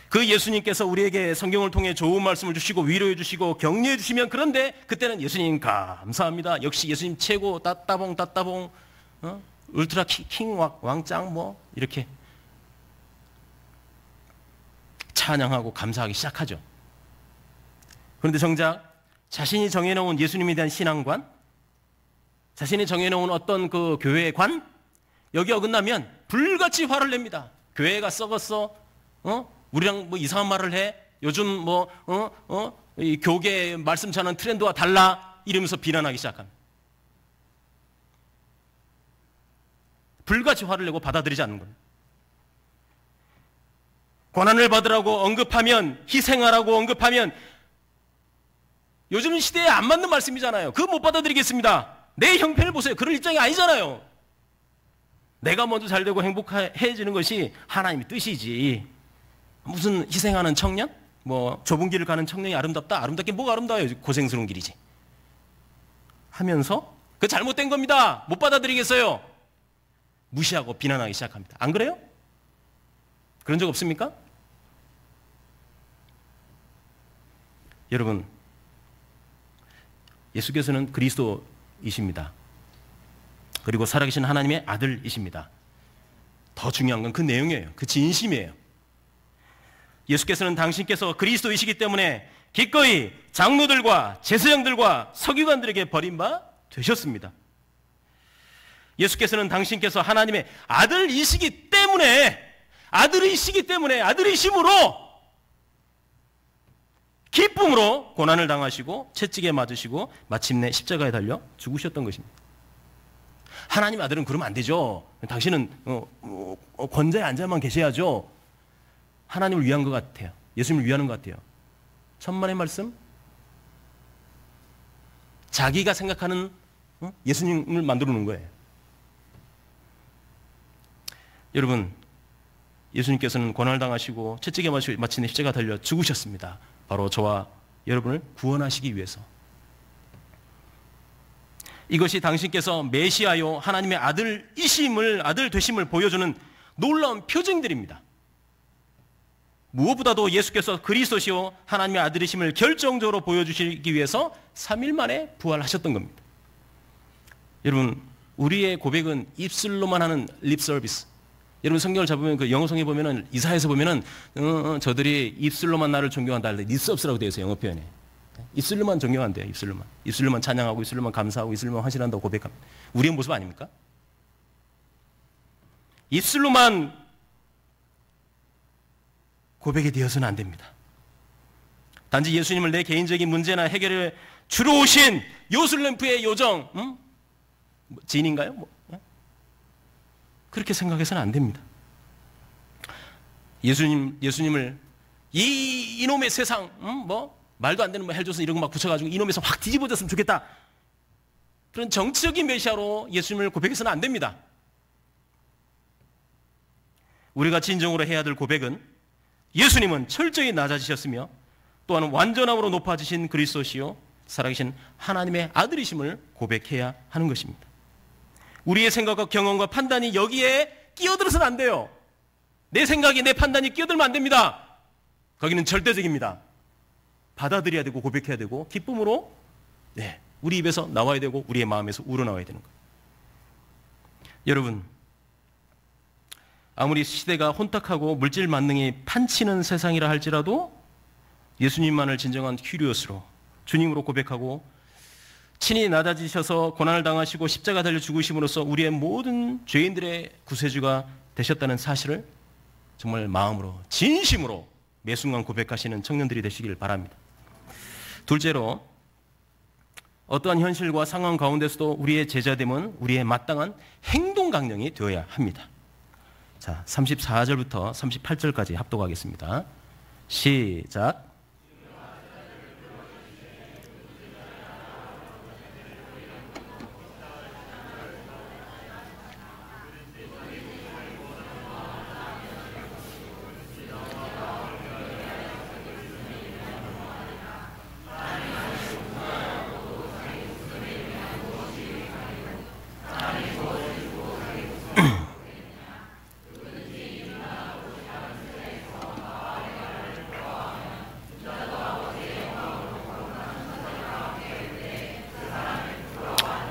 그 예수님께서 우리에게 성경을 통해 좋은 말씀을 주시고 위로해 주시고 격려해 주시면, 그런데 그때는 예수님 감사합니다. 역시 예수님 최고, 따따봉 울트라 킹 왕짱 뭐 이렇게 찬양하고 감사하기 시작하죠. 그런데 정작 자신이 정해놓은 예수님에 대한 신앙관, 자신이 정해놓은 어떤 그 교회의 관, 여기 어긋나면 불같이 화를 냅니다. 교회가 썩었어? 우리랑 뭐 이상한 말을 해? 요즘 이 교계 말씀 전하는 트렌드와 달라? 이러면서 비난하기 시작합니다. 불같이 화를 내고 받아들이지 않는 거예요. 고난을 받으라고 언급하면, 희생하라고 언급하면, 요즘 시대에 안 맞는 말씀이잖아요. 그거 못 받아들이겠습니다. 내 형편을 보세요. 그럴 입장이 아니잖아요. 내가 먼저 잘되고 행복해지는 것이 하나님의 뜻이지. 무슨 희생하는 청년? 뭐 좁은 길을 가는 청년이 아름답다? 아름답게 뭐가 아름다워요? 고생스러운 길이지. 하면서 그 잘못된 겁니다. 못 받아들이겠어요. 무시하고 비난하기 시작합니다. 안 그래요? 그런 적 없습니까? 여러분, 예수께서는 그리스도이십니다. 그리고 살아계신 하나님의 아들이십니다. 더 중요한 건 그 내용이에요. 그 진심이에요. 예수께서는 당신께서 그리스도이시기 때문에 기꺼이 장로들과 제사장들과 서기관들에게 버림바 되셨습니다. 예수께서는 당신께서 하나님의 아들이시기 때문에, 아들이심으로 기쁨으로 고난을 당하시고 채찍에 맞으시고 마침내 십자가에 달려 죽으셨던 것입니다. 하나님 아들은 그러면 안 되죠. 당신은 권좌에 앉아만 계셔야죠. 하나님을 위한 것 같아요. 예수님을 위하는 것 같아요. 천만의 말씀? 자기가 생각하는 예수님을 만들어 놓은 거예요. 여러분, 예수님께서는 고난을 당하시고 채찍에 마침내 십자가에 달려 죽으셨습니다. 바로 저와 여러분을 구원하시기 위해서. 이것이 당신께서 메시아요 하나님의 아들 되심을 보여주는 놀라운 표징들입니다. 무엇보다도 예수께서 그리스도시요 하나님의 아들이심을 결정적으로 보여주시기 위해서 3일 만에 부활하셨던 겁니다. 여러분, 우리의 고백은 입술로만 하는 립 서비스. 여러분, 성경을 잡으면 그 영어 성에 보면은 이사야에서 보면은 저들이 입술로만 나를 존경한다 할 때 립서비스라고 되어 있어요. 영어 표현에. 입술로만 존경한대요. 입술로만 찬양하고 입술로만 감사하고 입술로만 헌신한다고 고백합니다. 우리의 모습 아닙니까? 입술로만 고백이 되어서는 안 됩니다. 단지 예수님을 내 개인적인 문제나 해결에 주로 오신 요술램프의 요정, 지인인가요? 그렇게 생각해서는 안 됩니다. 예수님을 이놈의 세상, 말도 안 되는 헬조선 이런 거 막 붙여가지고 이놈의 세상 확 뒤집어졌으면 좋겠다. 그런 정치적인 메시아로 예수님을 고백해서는 안 됩니다. 우리가 진정으로 해야 될 고백은 예수님은 철저히 낮아지셨으며 또한 완전함으로 높아지신 그리스도시요 살아계신 하나님의 아들이심을 고백해야 하는 것입니다. 우리의 생각과 경험과 판단이 여기에 끼어들어서는 안 돼요. 내 생각이, 내 판단이 끼어들면 안 됩니다. 거기는 절대적입니다. 받아들여야 되고 고백해야 되고 기쁨으로 우리 입에서 나와야 되고 우리의 마음에서 우러나와야 되는 거예요. 여러분, 아무리 시대가 혼탁하고 물질 만능이 판치는 세상이라 할지라도 예수님만을 진정한 큐리오스로 주님으로 고백하고 친히 낮아지셔서 고난을 당하시고 십자가 달려 죽으심으로써 우리의 모든 죄인들의 구세주가 되셨다는 사실을 정말 마음으로 진심으로 매 순간 고백하시는 청년들이 되시길 바랍니다. 둘째로, 어떠한 현실과 상황 가운데서도 우리의 제자됨은 우리의 마땅한 행동 강령이 되어야 합니다. 자, 34절부터 38절까지 합독하겠습니다. 시작.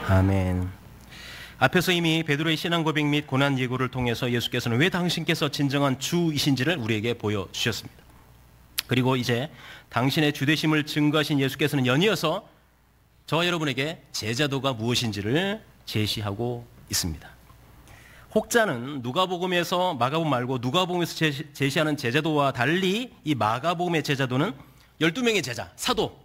아멘. 앞에서 이미 베드로의 신앙 고백 및 고난 예고를 통해서 예수께서는 왜 당신께서 진정한 주이신지를 우리에게 보여주셨습니다. 그리고 이제 당신의 주되심을 증거하신 예수께서는 연이어서 저와 여러분에게 제자도가 무엇인지를 제시하고 있습니다. 혹자는 누가복음에서 마가복음 말고 누가복음에서 제시하는 제자도와 달리 이 마가복음의 제자도는 12명의 제자, 사도,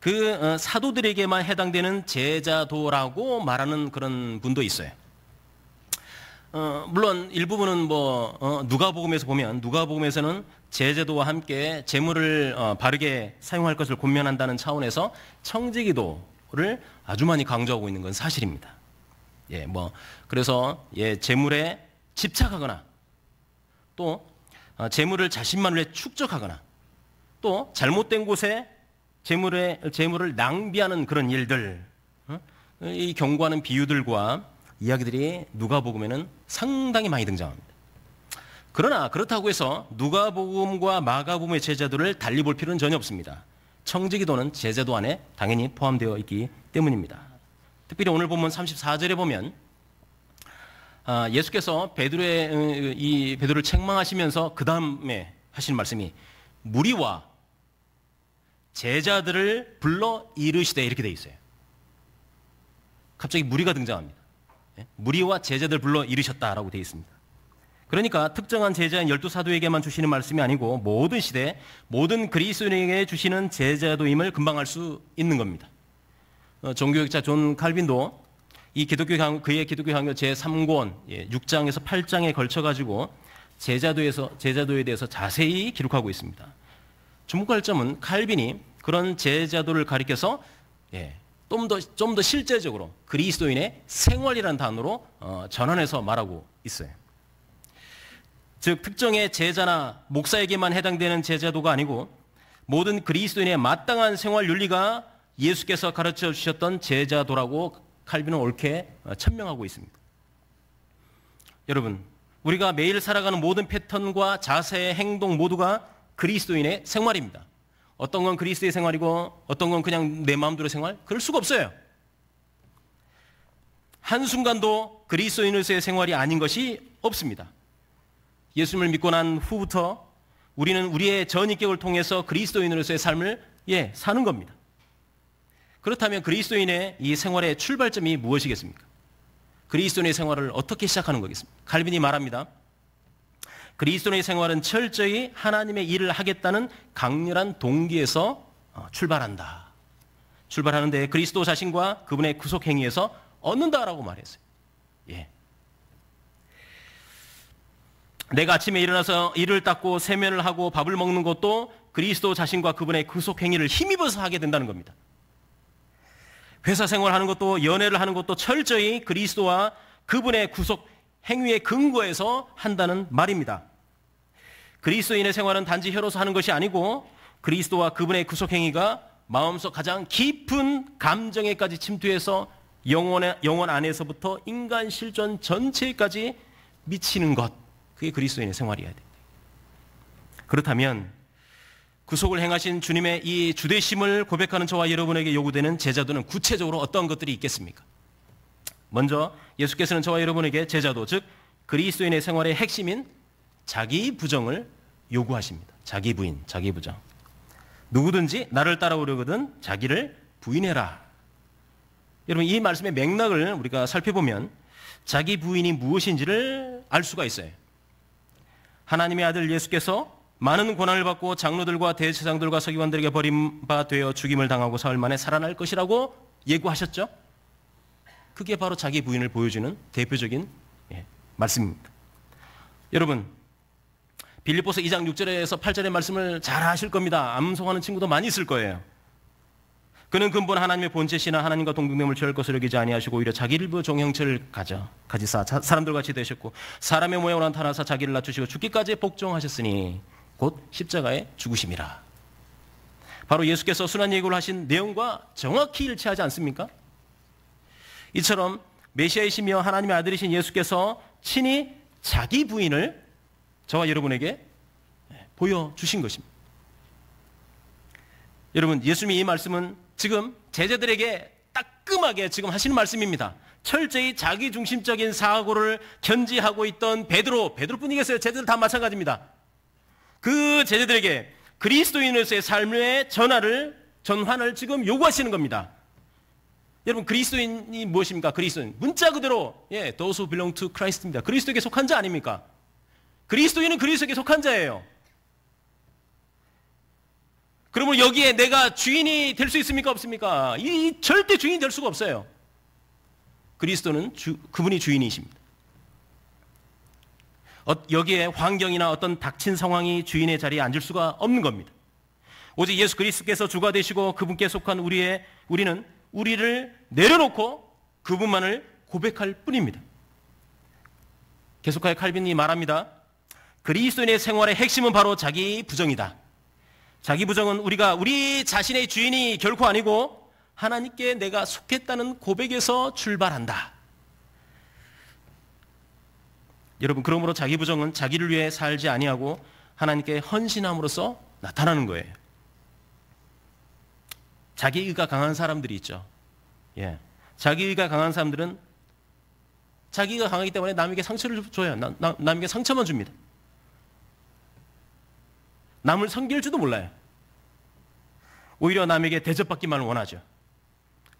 그 사도들에게만 해당되는 제자도라고 말하는 그런 분도 있어요. 물론 일부분은 누가복음에서 보면 누가복음에서는 제자도와 함께 재물을 바르게 사용할 것을 권면한다는 차원에서 청지기도를 아주 많이 강조하고 있는 건 사실입니다. 그래서 재물에 집착하거나 또 재물을 자신만을 축적하거나 또 잘못된 곳에 재물을 낭비하는 그런 일들, 이 경고하는 비유들과 이야기들이 누가복음에는 상당히 많이 등장합니다. 그러나 그렇다고 해서 누가복음과 마가복음의 제자도를 달리 볼 필요는 전혀 없습니다. 청지기도는 제자도 안에 당연히 포함되어 있기 때문입니다. 특별히 오늘 본문 34절에 보면 예수께서 베드로를 책망하시면서 그 다음에 하신 말씀이 무리와 제자들을 불러 이르시되 이렇게 돼 있어요. 갑자기 무리가 등장합니다. 무리와 제자들 불러 이르셨다라고 돼 있습니다. 그러니까 특정한 제자인 12사도에게만 주시는 말씀이 아니고 모든 시대 모든 그리스도인에게 주시는 제자도임을 금방 알 수 있는 겁니다. 종교학자 존 칼빈도 그의 기독교 강요 제3권 6장에서 8장에 걸쳐가지고 제자도에 대해서 자세히 기록하고 있습니다. 주목할 점은 칼빈이 그런 제자도를 가리켜서 좀 더 실제적으로 그리스도인의 생활이라는 단어로 전환해서 말하고 있어요. 즉 특정의 제자나 목사에게만 해당되는 제자도가 아니고 모든 그리스도인의 마땅한 생활 윤리가 예수께서 가르쳐 주셨던 제자도라고 칼빈은 옳게 천명하고 있습니다. 여러분, 우리가 매일 살아가는 모든 패턴과 자세, 행동 모두가 그리스도인의 생활입니다. 어떤 건 그리스도의 생활이고 어떤 건 그냥 내 마음대로 생활? 그럴 수가 없어요. 한순간도 그리스도인으로서의 생활이 아닌 것이 없습니다. 예수님을 믿고 난 후부터 우리는 우리의 전인격을 통해서 그리스도인으로서의 삶을 사는 겁니다. 그렇다면 그리스도인의 이 생활의 출발점이 무엇이겠습니까? 그리스도인의 생활을 어떻게 시작하는 거겠습니까? 칼빈이 말합니다. 그리스도인의 생활은 철저히 하나님의 일을 하겠다는 강렬한 동기에서 출발한다. 출발하는데 그리스도 자신과 그분의 구속 행위에서 얻는다라고 말했어요. 내가 아침에 일어나서 이를 닦고 세면을 하고 밥을 먹는 것도 그리스도 자신과 그분의 구속 행위를 힘입어서 하게 된다는 겁니다. 회사 생활하는 것도 연애를 하는 것도 철저히 그리스도와 그분의 구속 행위의 근거에서 한다는 말입니다. 그리스도인의 생활은 단지 혀로서 하는 것이 아니고 그리스도와 그분의 구속 행위가 마음속 가장 깊은 감정에까지 침투해서 영혼 안에서부터 인간 실존 전체까지 미치는 것, 그게 그리스도인의 생활이어야 돼. 그렇다면 구속을 행하신 주님의 이 주되심을 고백하는 저와 여러분에게 요구되는 제자도는 구체적으로 어떤 것들이 있겠습니까? 먼저 예수께서는 저와 여러분에게 제자도, 즉 그리스도인의 생활의 핵심인 자기 부정을 요구하십니다. 자기 부인, 자기 부정. 누구든지 나를 따라오려거든 자기를 부인해라. 여러분, 이 말씀의 맥락을 우리가 살펴보면 자기 부인이 무엇인지를 알 수가 있어요. 하나님의 아들 예수께서 많은 고난을 받고 장로들과 대제사장들과 서기관들에게 버림바 되어 죽임을 당하고 사흘 만에 살아날 것이라고 예고하셨죠. 그게 바로 자기 부인을 보여주는 대표적인 말씀입니다. 여러분, 빌립보서 2장 6절에서 8절의 말씀을 잘 아실 겁니다. 암송하는 친구도 많이 있을 거예요. 그는 근본 하나님의 본체시나 하나님과 동등됨을 취할 것을 여기지 아니하시고 오히려 자기를 비워 종형체를 가지사 사람들과 같이 되셨고 사람의 모양으로 나타나사 자기를 낮추시고 죽기까지 복종하셨으니 곧 십자가에 죽으심이라. 바로 예수께서 순환 예고를 하신 내용과 정확히 일치하지 않습니까? 이처럼 메시아이시며 하나님의 아들이신 예수께서 친히 자기 부인을 저와 여러분에게 보여주신 것입니다. 여러분, 예수님이 이 말씀은 지금 제자들에게 따끔하게 지금 하시는 말씀입니다. 철저히 자기중심적인 사고를 견지하고 있던 베드로뿐이겠어요? 제자들 다 마찬가지입니다. 그 제자들에게 그리스도인으로서의 삶의 전환을 지금 요구하시는 겁니다. 여러분, 그리스도인이 무엇입니까? 그리스도인, 문자 그대로 those who belong to Christ입니다. 그리스도에게 속한 자 아닙니까? 그리스도인은 그리스도에게 속한 자예요. 그러면 여기에 내가 주인이 될 수 있습니까? 없습니까? 이 절대 주인이 될 수가 없어요. 그리스도는 그분이 주인이십니다. 여기에 환경이나 어떤 닥친 상황이 주인의 자리에 앉을 수가 없는 겁니다. 오직 예수 그리스도께서 주가 되시고 그분께 속한 우리는 우리를 내려놓고 그분만을 고백할 뿐입니다. 계속하여 칼빈이 말합니다. 그리스도인의 생활의 핵심은 바로 자기 부정이다. 자기 부정은 우리 자신의 주인이 결코 아니고 하나님께 내가 속했다는 고백에서 출발한다. 여러분, 그러므로 자기 부정은 자기를 위해 살지 아니하고 하나님께 헌신함으로써 나타나는 거예요. 자기의가 강한 사람들이 있죠. 자기의가 강한 사람들은 자기가 강하기 때문에 남에게 상처를 줘요. 남에게 상처만 줍니다. 남을 섬길 줄도 몰라요. 오히려 남에게 대접받기만 원하죠.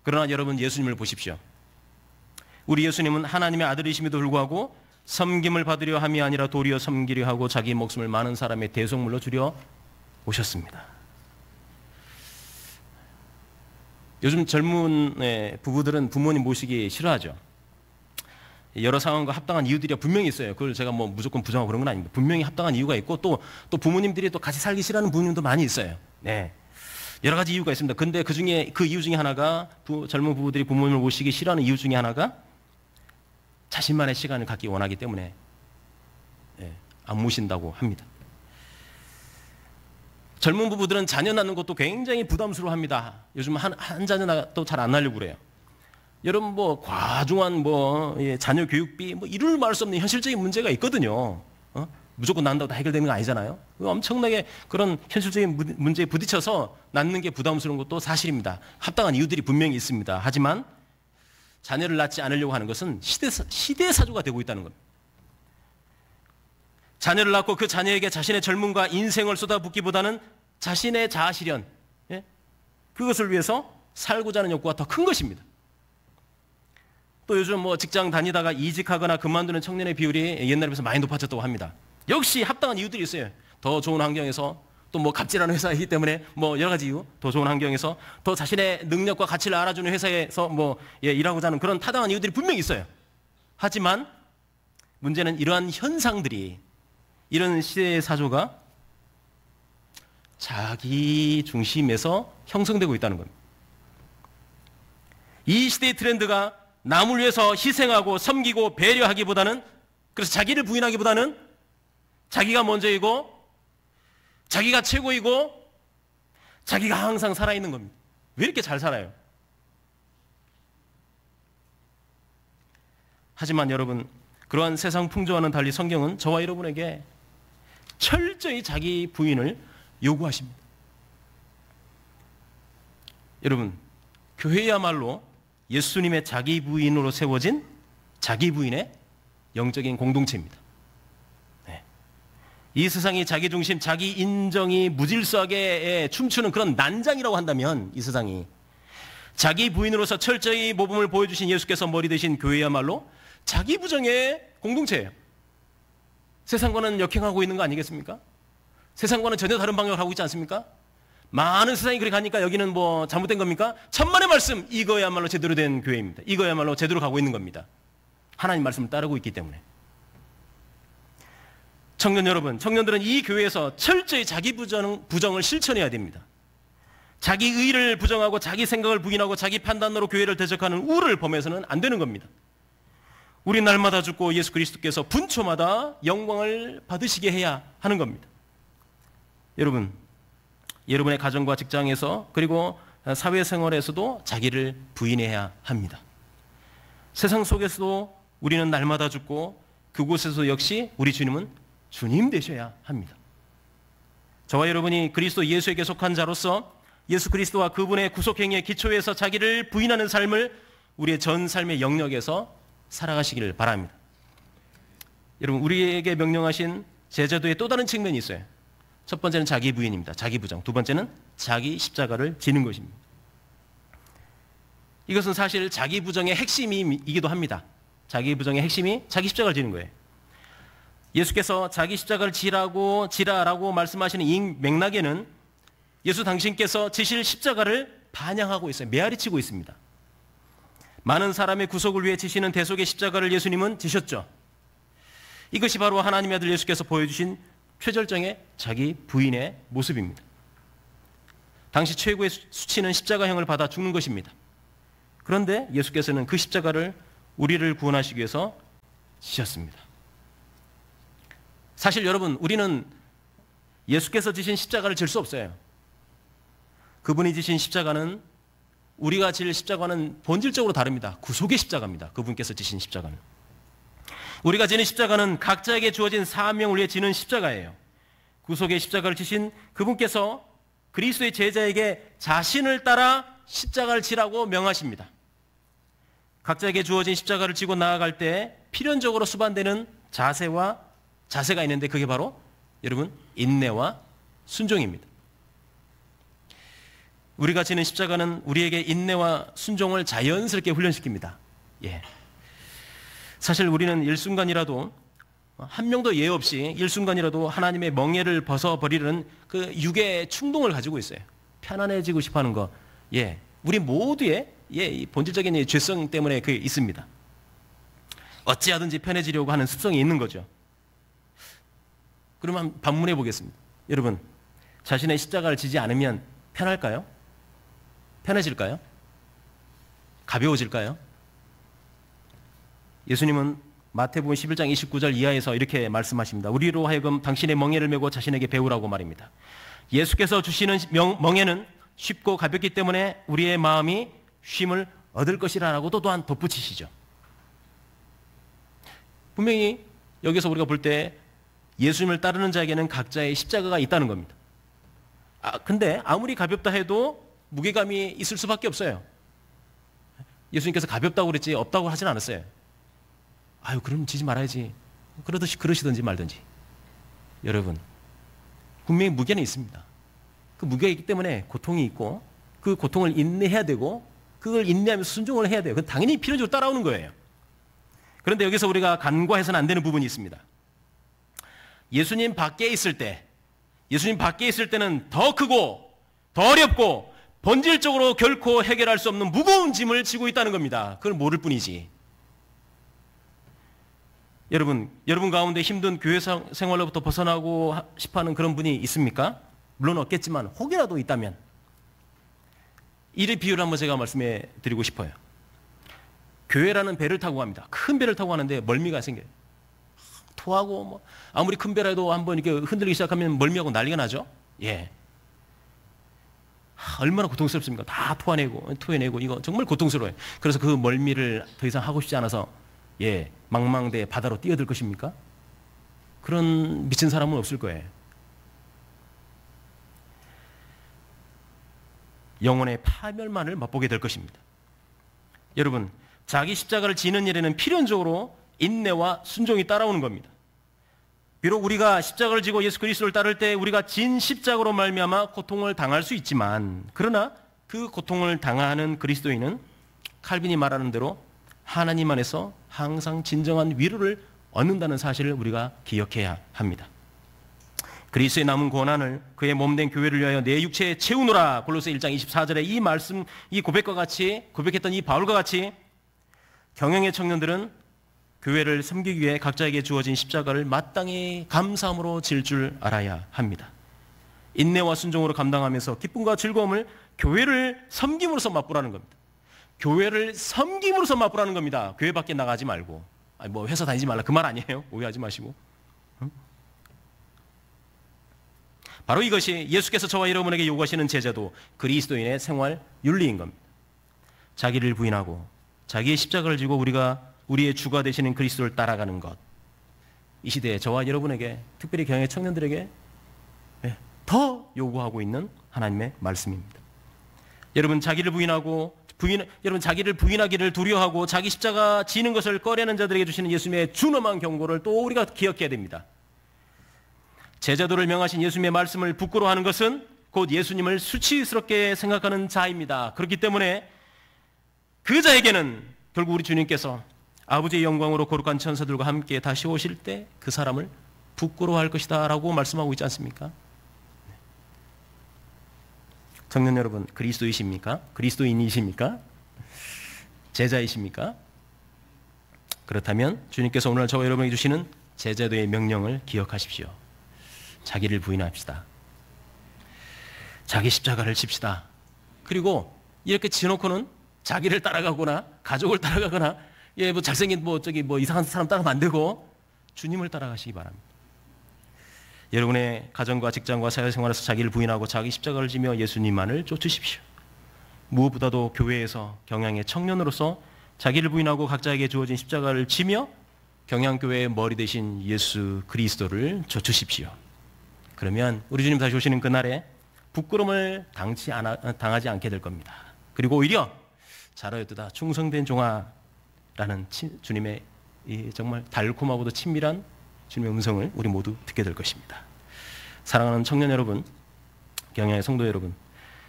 그러나 여러분, 예수님을 보십시오. 우리 예수님은 하나님의 아들이심에도 불구하고 섬김을 받으려 함이 아니라 도리어 섬기려 하고 자기 목숨을 많은 사람의 대속물로 주려 오셨습니다. 요즘 젊은 부부들은 부모님 모시기 싫어하죠. 여러 상황과 합당한 이유들이 분명히 있어요. 그걸 제가 뭐 무조건 부정하고 그런 건 아닙니다. 분명히 합당한 이유가 있고 또 부모님들이 또 같이 살기 싫어하는 부모님도 많이 있어요. 네, 여러 가지 이유가 있습니다. 근데 그 이유 중에 하나가 젊은 부부들이 부모님을 모시기 싫어하는 이유 중에 하나가 자신만의 시간을 갖기 원하기 때문에 안 모신다고 합니다. 젊은 부부들은 자녀 낳는 것도 굉장히 부담스러워합니다. 요즘 한 자녀도 잘 안 낳으려고 그래요. 여러분, 과중한 자녀 교육비 이를 말할 수 없는 현실적인 문제가 있거든요. 무조건 낳는다고 다 해결되는 거 아니잖아요. 엄청나게 그런 현실적인 문제에 부딪혀서 낳는 게 부담스러운 것도 사실입니다. 합당한 이유들이 분명히 있습니다. 하지만 자녀를 낳지 않으려고 하는 것은 시대사조가 되고 있다는 겁니다. 자녀를 낳고 그 자녀에게 자신의 젊음과 인생을 쏟아붓기보다는 자신의 자아실현, 그것을 위해서 살고자 하는 욕구가 더 큰 것입니다. 또 요즘 직장 다니다가 이직하거나 그만두는 청년의 비율이 옛날에 비해서 많이 높아졌다고 합니다. 역시 합당한 이유들이 있어요. 더 좋은 환경에서, 또 갑질하는 회사이기 때문에 여러 가지 이유, 더 좋은 환경에서 더 자신의 능력과 가치를 알아주는 회사에서 일하고자 하는 그런 타당한 이유들이 분명히 있어요. 하지만 문제는 이러한 현상들이, 이런 시대의 사조가 자기 중심에서 형성되고 있다는 겁니다. 이 시대의 트렌드가 남을 위해서 희생하고 섬기고 배려하기보다는, 그래서 자기를 부인하기보다는 자기가 먼저이고 자기가 최고이고 자기가 항상 살아있는 겁니다. 왜 이렇게 잘 살아요? 하지만 여러분, 그러한 세상 풍조와는 달리 성경은 저와 여러분에게 철저히 자기 부인을 요구하십니다. 여러분, 교회야말로 예수님의 자기 부인으로 세워진 자기 부인의 영적인 공동체입니다. 네. 이 세상이 자기 중심, 자기 인정이 무질서하게 춤추는 그런 난장이라고 한다면, 이 세상이 자기 부인으로서 철저히 모범을 보여주신 예수께서 머리 되신 교회야말로 자기 부정의 공동체예요. 세상과는 역행하고 있는 거 아니겠습니까? 세상과는 전혀 다른 방향을 하고 있지 않습니까? 많은 세상이 그렇게 가니까 여기는 뭐 잘못된 겁니까? 천만의 말씀, 이거야말로 제대로 된 교회입니다. 이거야말로 제대로 가고 있는 겁니다. 하나님 말씀을 따르고 있기 때문에. 청년 여러분, 청년들은 이 교회에서 철저히 자기 부정을 실천해야 됩니다. 자기 의를 부정하고 자기 생각을 부인하고 자기 판단으로 교회를 대적하는 우를 범해서는 안 되는 겁니다. 우리 날마다 죽고 예수 그리스도께서 분초마다 영광을 받으시게 해야 하는 겁니다. 여러분, 여러분의 가정과 직장에서 그리고 사회생활에서도 자기를 부인해야 합니다. 세상 속에서도 우리는 날마다 죽고 그곳에서 역시 우리 주님은 주님 되셔야 합니다. 저와 여러분이 그리스도 예수에게 속한 자로서 예수 그리스도와 그분의 구속행위의 기초에서 자기를 부인하는 삶을 우리의 전 삶의 영역에서 살아가시기를 바랍니다. 여러분, 우리에게 명령하신 제자도의 또 다른 측면이 있어요. 첫 번째는 자기 부인입니다. 자기 부정. 두 번째는 자기 십자가를 지는 것입니다. 이것은 사실 자기 부정의 핵심이기도 합니다. 자기 부정의 핵심이 자기 십자가를 지는 거예요. 예수께서 자기 십자가를 지라라고 말씀하시는 이 맥락에는 예수 당신께서 지실 십자가를 반영하고 있어요. 메아리치고 있습니다. 많은 사람의 구속을 위해 지시는 대속의 십자가를 예수님은 지셨죠. 이것이 바로 하나님의 아들 예수께서 보여주신 최절정의 자기 부인의 모습입니다. 당시 최고의 수치는 십자가형을 받아 죽는 것입니다. 그런데 예수께서는 그 십자가를 우리를 구원하시기 위해서 지셨습니다. 사실 여러분, 우리는 예수께서 지신 십자가를 질 수 없어요. 그분이 지신 십자가는 우리가 질 십자가는 본질적으로 다릅니다. 구속의 십자가입니다. 그분께서 지신 십자가는. 우리가 지는 십자가는 각자에게 주어진 사명을 위해 지는 십자가예요. 구속의 십자가를 지신 그분께서 그리스도의 제자에게 자신을 따라 십자가를 지라고 명하십니다. 각자에게 주어진 십자가를 지고 나아갈 때 필연적으로 수반되는 자세가 있는데 그게 바로 여러분 인내와 순종입니다. 우리가 지는 십자가는 우리에게 인내와 순종을 자연스럽게 훈련시킵니다. 예. 사실 우리는 일순간이라도 한 명도 예 없이 일순간이라도 하나님의 멍에를 벗어버리는 그 육의 충동을 가지고 있어요. 편안해지고 싶어하는 거. 예. 우리 모두의 이 본질적인 죄성 때문에 그게 있습니다. 어찌하든지 편해지려고 하는 습성이 있는 거죠. 그러면 한번 반문해 보겠습니다. 여러분, 자신의 십자가를 지지 않으면 편할까요? 편해질까요? 가벼워질까요? 예수님은 마태복음 11장 29절 이하에서 이렇게 말씀하십니다. 우리로 하여금 당신의 멍에를 메고 자신에게 배우라고 말입니다. 예수께서 주시는 멍에는 쉽고 가볍기 때문에 우리의 마음이 쉼을 얻을 것이라고 또한 덧붙이시죠. 분명히 여기서 우리가 볼 때 예수님을 따르는 자에게는 각자의 십자가가 있다는 겁니다. 근데 아무리 가볍다 해도 무게감이 있을 수밖에 없어요. 예수님께서 가볍다고 그랬지 없다고 하진 않았어요. 아유, 그럼 지지 말아야지. 그러시든지 말든지. 여러분, 분명히 무게는 있습니다. 그 무게가 있기 때문에 고통이 있고 그 고통을 인내해야 되고 그걸 인내하면서 순종을 해야 돼요. 그건 당연히 필연적으로 따라오는 거예요. 그런데 여기서 우리가 간과해서는 안 되는 부분이 있습니다. 예수님 밖에 있을 때는 더 크고 더 어렵고 본질적으로 결코 해결할 수 없는 무거운 짐을 지고 있다는 겁니다. 그걸 모를 뿐이지. 여러분 가운데 힘든 교회 생활로부터 벗어나고 싶어하는 그런 분이 있습니까? 물론 없겠지만 혹이라도 있다면 이의 비유를 한번 제가 말씀해 드리고 싶어요. 교회라는 배를 타고 갑니다. 큰 배를 타고 가는데 멀미가 생겨요. 토하고 뭐 아무리 큰 배라도 한번 이렇게 흔들기 시작하면 멀미하고 난리가 나죠. 예. 얼마나 고통스럽습니까? 다 토해내고 이거 정말 고통스러워요. 그래서 그 멀미를 더 이상 하고 싶지 않아서 망망대해 바다로 뛰어들 것입니까? 그런 미친 사람은 없을 거예요. 영혼의 파멸만을 맛보게 될 것입니다. 여러분, 자기 십자가를 지는 일에는 필연적으로 인내와 순종이 따라오는 겁니다. 비록 우리가 십자가를 지고 예수 그리스도를 따를 때 우리가 진 십자가로 말미암아 고통을 당할 수 있지만, 그러나 그 고통을 당하는 그리스도인은 칼빈이 말하는 대로 하나님 안에서 항상 진정한 위로를 얻는다는 사실을 우리가 기억해야 합니다. 그리스도의 남은 고난을 그의 몸된 교회를 위하여 내 육체에 채우노라. 골로새 1장 24절에 이 말씀, 이 고백과 같이, 고백했던 이 바울과 같이 경영의 청년들은 교회를 섬기기 위해 각자에게 주어진 십자가를 마땅히 감사함으로 질 줄 알아야 합니다. 인내와 순종으로 감당하면서 기쁨과 즐거움을 교회를 섬김으로써 맛보라는 겁니다. 교회를 섬김으로써 맛보라는 겁니다. 교회 밖에 나가지 말고, 뭐 회사 다니지 말라 그 말 아니에요. 오해하지 마시고. 바로 이것이 예수께서 저와 여러분에게 요구하시는 제자도 그리스도인의 생활 윤리인 겁니다. 자기를 부인하고 자기의 십자가를 지고 우리의 주가 되시는 그리스도를 따라가는 것. 이 시대에 저와 여러분에게, 특별히 경영의 청년들에게 더 요구하고 있는 하나님의 말씀입니다. 여러분, 자기를 부인하기를 두려워하고 자기 십자가 지는 것을 꺼려는 자들에게 주시는 예수님의 준엄한 경고를 또 우리가 기억해야 됩니다. 제자도를 명하신 예수님의 말씀을 부끄러워하는 것은 곧 예수님을 수치스럽게 생각하는 자입니다. 그렇기 때문에 그 자에게는 결국 우리 주님께서 아버지의 영광으로 거룩한 천사들과 함께 다시 오실 때 그 사람을 부끄러워할 것이다 라고 말씀하고 있지 않습니까? 청년 여러분, 그리스도이십니까? 그리스도인이십니까? 제자이십니까? 그렇다면 주님께서 오늘 저와 여러분에게 주시는 제자도의 명령을 기억하십시오. 자기를 부인합시다. 자기 십자가를 칩시다. 그리고 이렇게 지놓고는 자기를 따라가거나 가족을 따라가거나 뭐 잘생긴 이상한 사람 따라가면 안 되고 주님을 따라가시기 바랍니다. 여러분의 가정과 직장과 사회생활에서 자기를 부인하고 자기 십자가를 지며 예수님만을 쫓으십시오. 무엇보다도 교회에서 경양의 청년으로서 자기를 부인하고 각자에게 주어진 십자가를 지며 경양교회의 머리 되신 예수 그리스도를 쫓으십시오. 그러면 우리 주님 다시 오시는 그날에 부끄러움을 당하지 않게 될 겁니다. 그리고 오히려 잘하였도다 충성된 종아라는 주님의 이 정말 달콤하고도 친밀한 주님의 음성을 우리 모두 듣게 될 것입니다. 사랑하는 청년 여러분, 경양의 성도 여러분,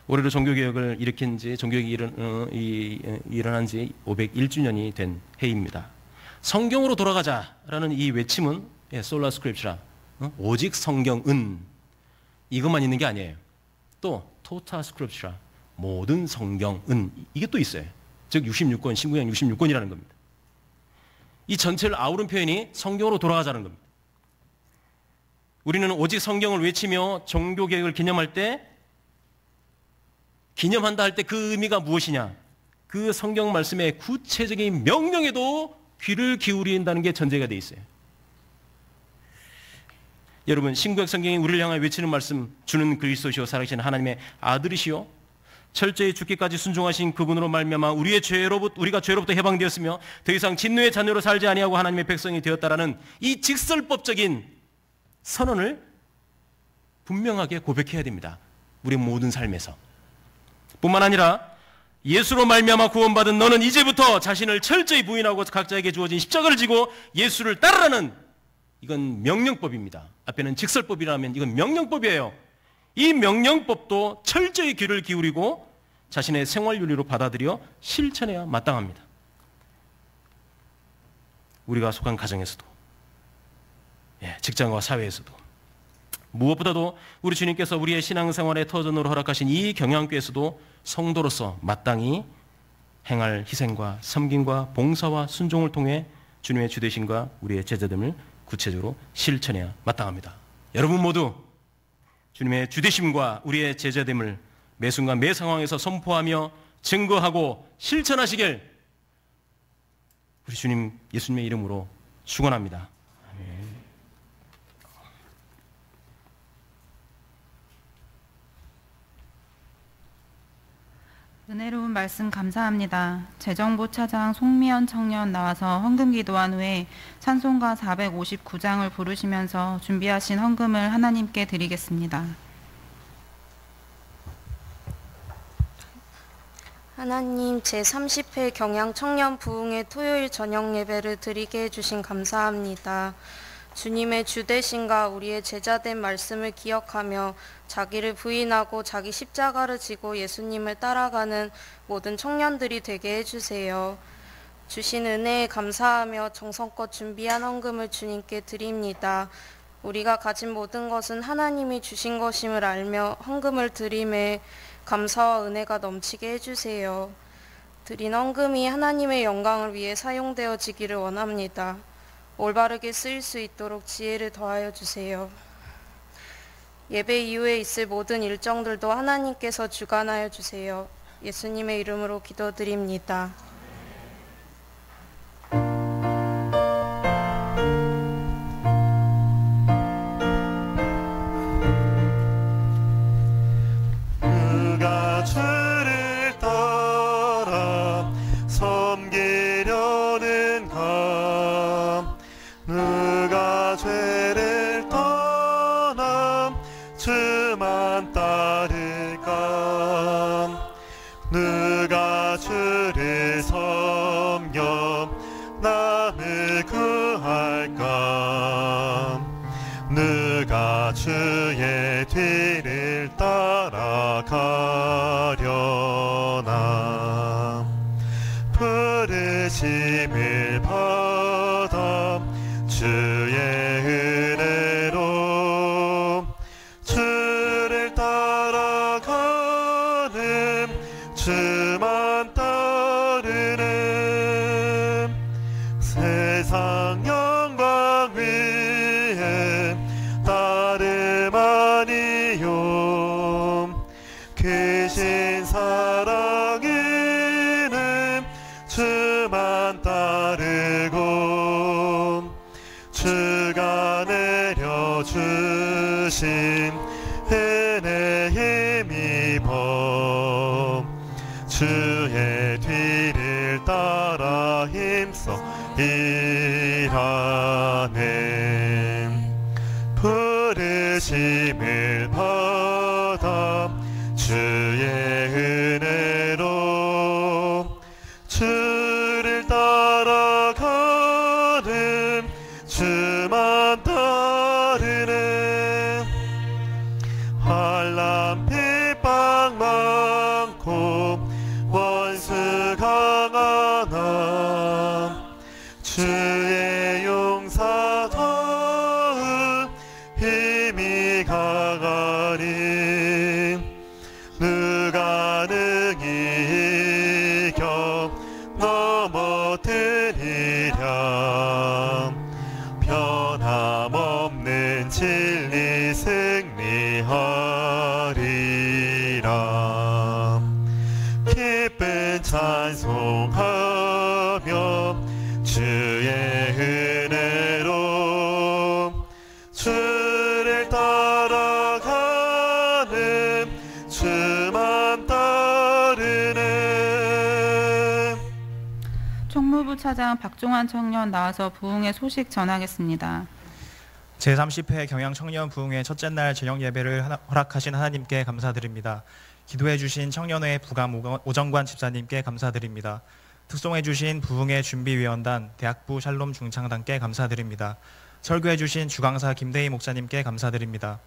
올해로 종교개혁을 일으킨 지, 종교개혁이 일어난 지 501주년이 된 해입니다. 성경으로 돌아가자라는 이 외침은 솔라 스크립처라, 오직 성경은 이것만 있는 게 아니에요. 또 토타 스크립처라, 모든 성경은 이게 또 있어요. 즉 66권, 신구약 66권이라는 겁니다. 이 전체를 아우른 표현이 성경으로 돌아가자는 겁니다. 우리는 오직 성경을 외치며 종교개혁을 기념할 때, 기념한다 할 때 그 의미가 무엇이냐? 그 성경 말씀의 구체적인 명령에도 귀를 기울인다는 게 전제가 돼 있어요. 여러분, 신구약 성경이 우리를 향해 외치는 말씀, 주는 그리스도시요 살아계신 하나님의 아들이시요 철저히 죽기까지 순종하신 그분으로 말미암아 우리가 죄로부터 해방되었으며 더 이상 진노의 자녀로 살지 아니하고 하나님의 백성이 되었다라는 이 직설법적인 선언을 분명하게 고백해야 됩니다. 우리 모든 삶에서. 뿐만 아니라 예수로 말미암아 구원받은 너는 이제부터 자신을 철저히 부인하고 각자에게 주어진 십자가를 지고 예수를 따르라는, 이건 명령법입니다. 앞에는 직설법이라면 이건 명령법이에요. 이 명령법도 철저히 귀를 기울이고 자신의 생활윤리로 받아들여 실천해야 마땅합니다. 우리가 속한 가정에서도, 직장과 사회에서도, 무엇보다도 우리 주님께서 우리의 신앙생활의 터전으로 허락하신 이 경양교에서도 성도로서 마땅히 행할 희생과 섬김과 봉사와 순종을 통해 주님의 주되심과 우리의 제자됨을 구체적으로 실천해야 마땅합니다. 여러분 모두 주님의 주되심과 우리의 제자됨을 매 순간 매 상황에서 선포하며 증거하고 실천하시길 우리 주님 예수님의 이름으로 축원합니다. 은혜로운 말씀 감사합니다. 재정부 차장 송미연 청년 나와서 헌금 기도한 후에 찬송가 459장을 부르시면서 준비하신 헌금을 하나님께 드리겠습니다. 하나님, 제30회 경양 청년 부흥회 토요일 저녁 예배를 드리게 해주신 감사합니다. 주님의 주되신과 우리의 제자된 말씀을 기억하며 자기를 부인하고 자기 십자가를 지고 예수님을 따라가는 모든 청년들이 되게 해주세요. 주신 은혜에 감사하며 정성껏 준비한 헌금을 주님께 드립니다. 우리가 가진 모든 것은 하나님이 주신 것임을 알며 헌금을 드림에 감사와 은혜가 넘치게 해주세요. 드린 헌금이 하나님의 영광을 위해 사용되어지기를 원합니다. 올바르게 쓰일 수 있도록 지혜를 더하여 주세요. 예배 이후에 있을 모든 일정들도 하나님께서 주관하여 주세요. 예수님의 이름으로 기도드립니다. 그가 주를 따라 섬기려는 감, 누가 죄를 떠나 주만 따를까, 누가 주를 섬겨 남을 구할까, 누가 주의 뒤를 따라가려나. 부르심을 받아 주의 은혜로 주를 따라가는, 주만 따르는, 세상 영광 위에 따름 아니요, 크신 사랑에는 주만 따르고, 주가 내려주신 은혜 힘입어 주의 뒤를 따라 힘써 일하네. 부르심을 받아 주의 은혜로 주를 따라가는, 주만 따르네. 환난 핍박 많고 원수 강하나 주의 용사 더욱 힘이 강하니, 누가 능히 이겨 넘어뜨리랴. 변함없는 진리 승리하리라. 기쁜 찬송하며 주의 은혜로 주를 따라가는, 주만 따르는. 총무부 차장 박종환 청년 나와서 부흥의 소식 전하겠습니다. 제30회 경양 청년 부흥회 첫째 날 저녁 예배를 허락하신 하나님께 감사드립니다. 기도해 주신 청년회 부감 오정관 집사님께 감사드립니다. 특송해 주신 부흥회 준비위원단 대학부 샬롬 중창단께 감사드립니다. 설교해 주신 주강사 김대희 목사님께 감사드립니다.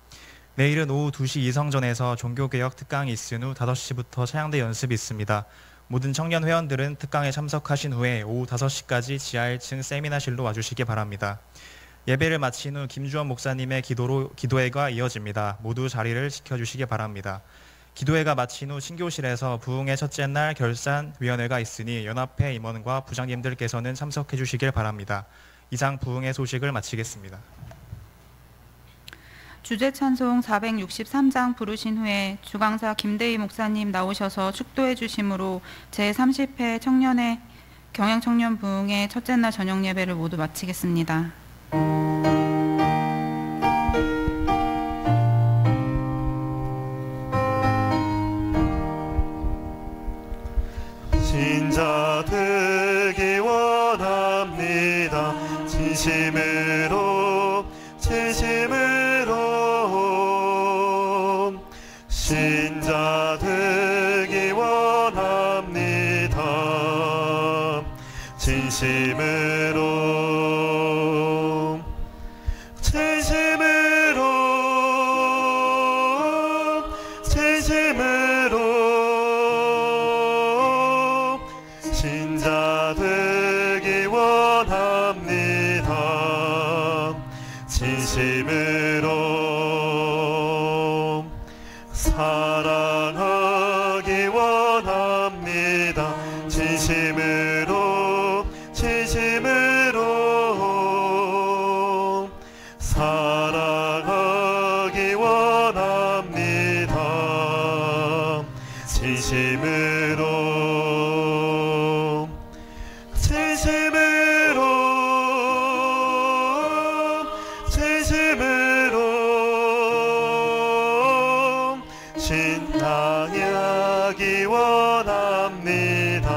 내일은 오후 2시 이성전에서 종교개혁 특강이 있은 후 5시부터 차양대 연습이 있습니다. 모든 청년 회원들은 특강에 참석하신 후에 오후 5시까지 지하 1층 세미나실로 와주시기 바랍니다. 예배를 마친 후 김주원 목사님의 기도로 기도회가 이어집니다. 모두 자리를 지켜주시기 바랍니다. 기도회가 마친 후 신교실에서 부흥회 첫째 날 결산위원회가 있으니 연합회 임원과 부장님들께서는 참석해 주시길 바랍니다. 이상 부흥회 소식을 마치겠습니다. 주제 찬송 463장 부르신 후에 주강사 김대희 목사님 나오셔서 축도해 주심으로 제30회 청년회 경양청년 부흥회 첫째 날 저녁 예배를 모두 마치겠습니다. 신자 되기 원합니다. 진심으로 신자 되기 원합니다. 진심으로 신자 되기 원합니다. 진심으로 사랑하기 원합니다. 진심으로 사랑하기 원합니다. 진심으로 신앙하기 원합니다.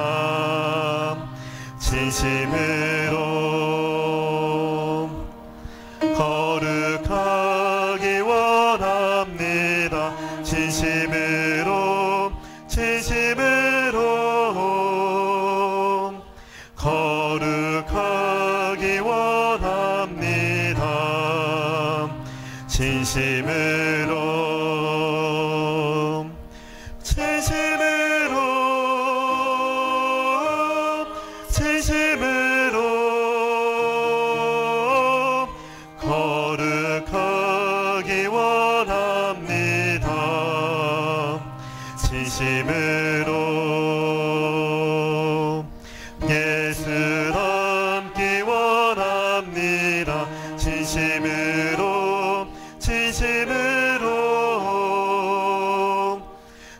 진심으로 거룩하기 원합니다. 진심으로 거룩하기 원합니다. 진심으로 거룩하기 원합니다. 진심으로 예수 닮기 원합니다. 진심으로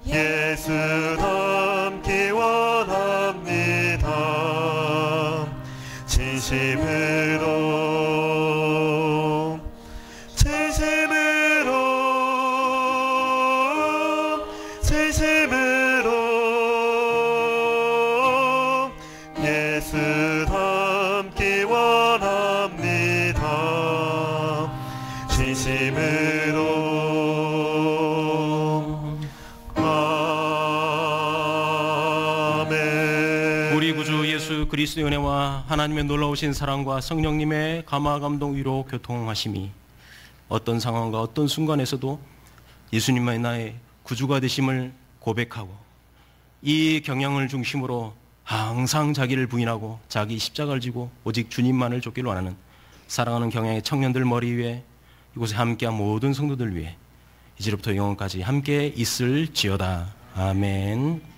예수 닮기 원합니다. 진심으로 예수 닮기 원합니다. 진심으로 아멘. 우리 구주 예수 그리스도의 은혜와 하나님의 놀라우신 사랑과 성령님의 감화 감동 위로 교통하심이 어떤 상황과 어떤 순간에서도 예수님만이 나의 구주가 되심을 고백하고 이 경향을 중심으로 항상 자기를 부인하고 자기 십자가를 지고 오직 주님만을 쫓기를 원하는 사랑하는 경향의 청년들 머리 위에 이곳에 함께한 모든 성도들 위해 이제부터 영원까지 함께 있을지어다. 아멘.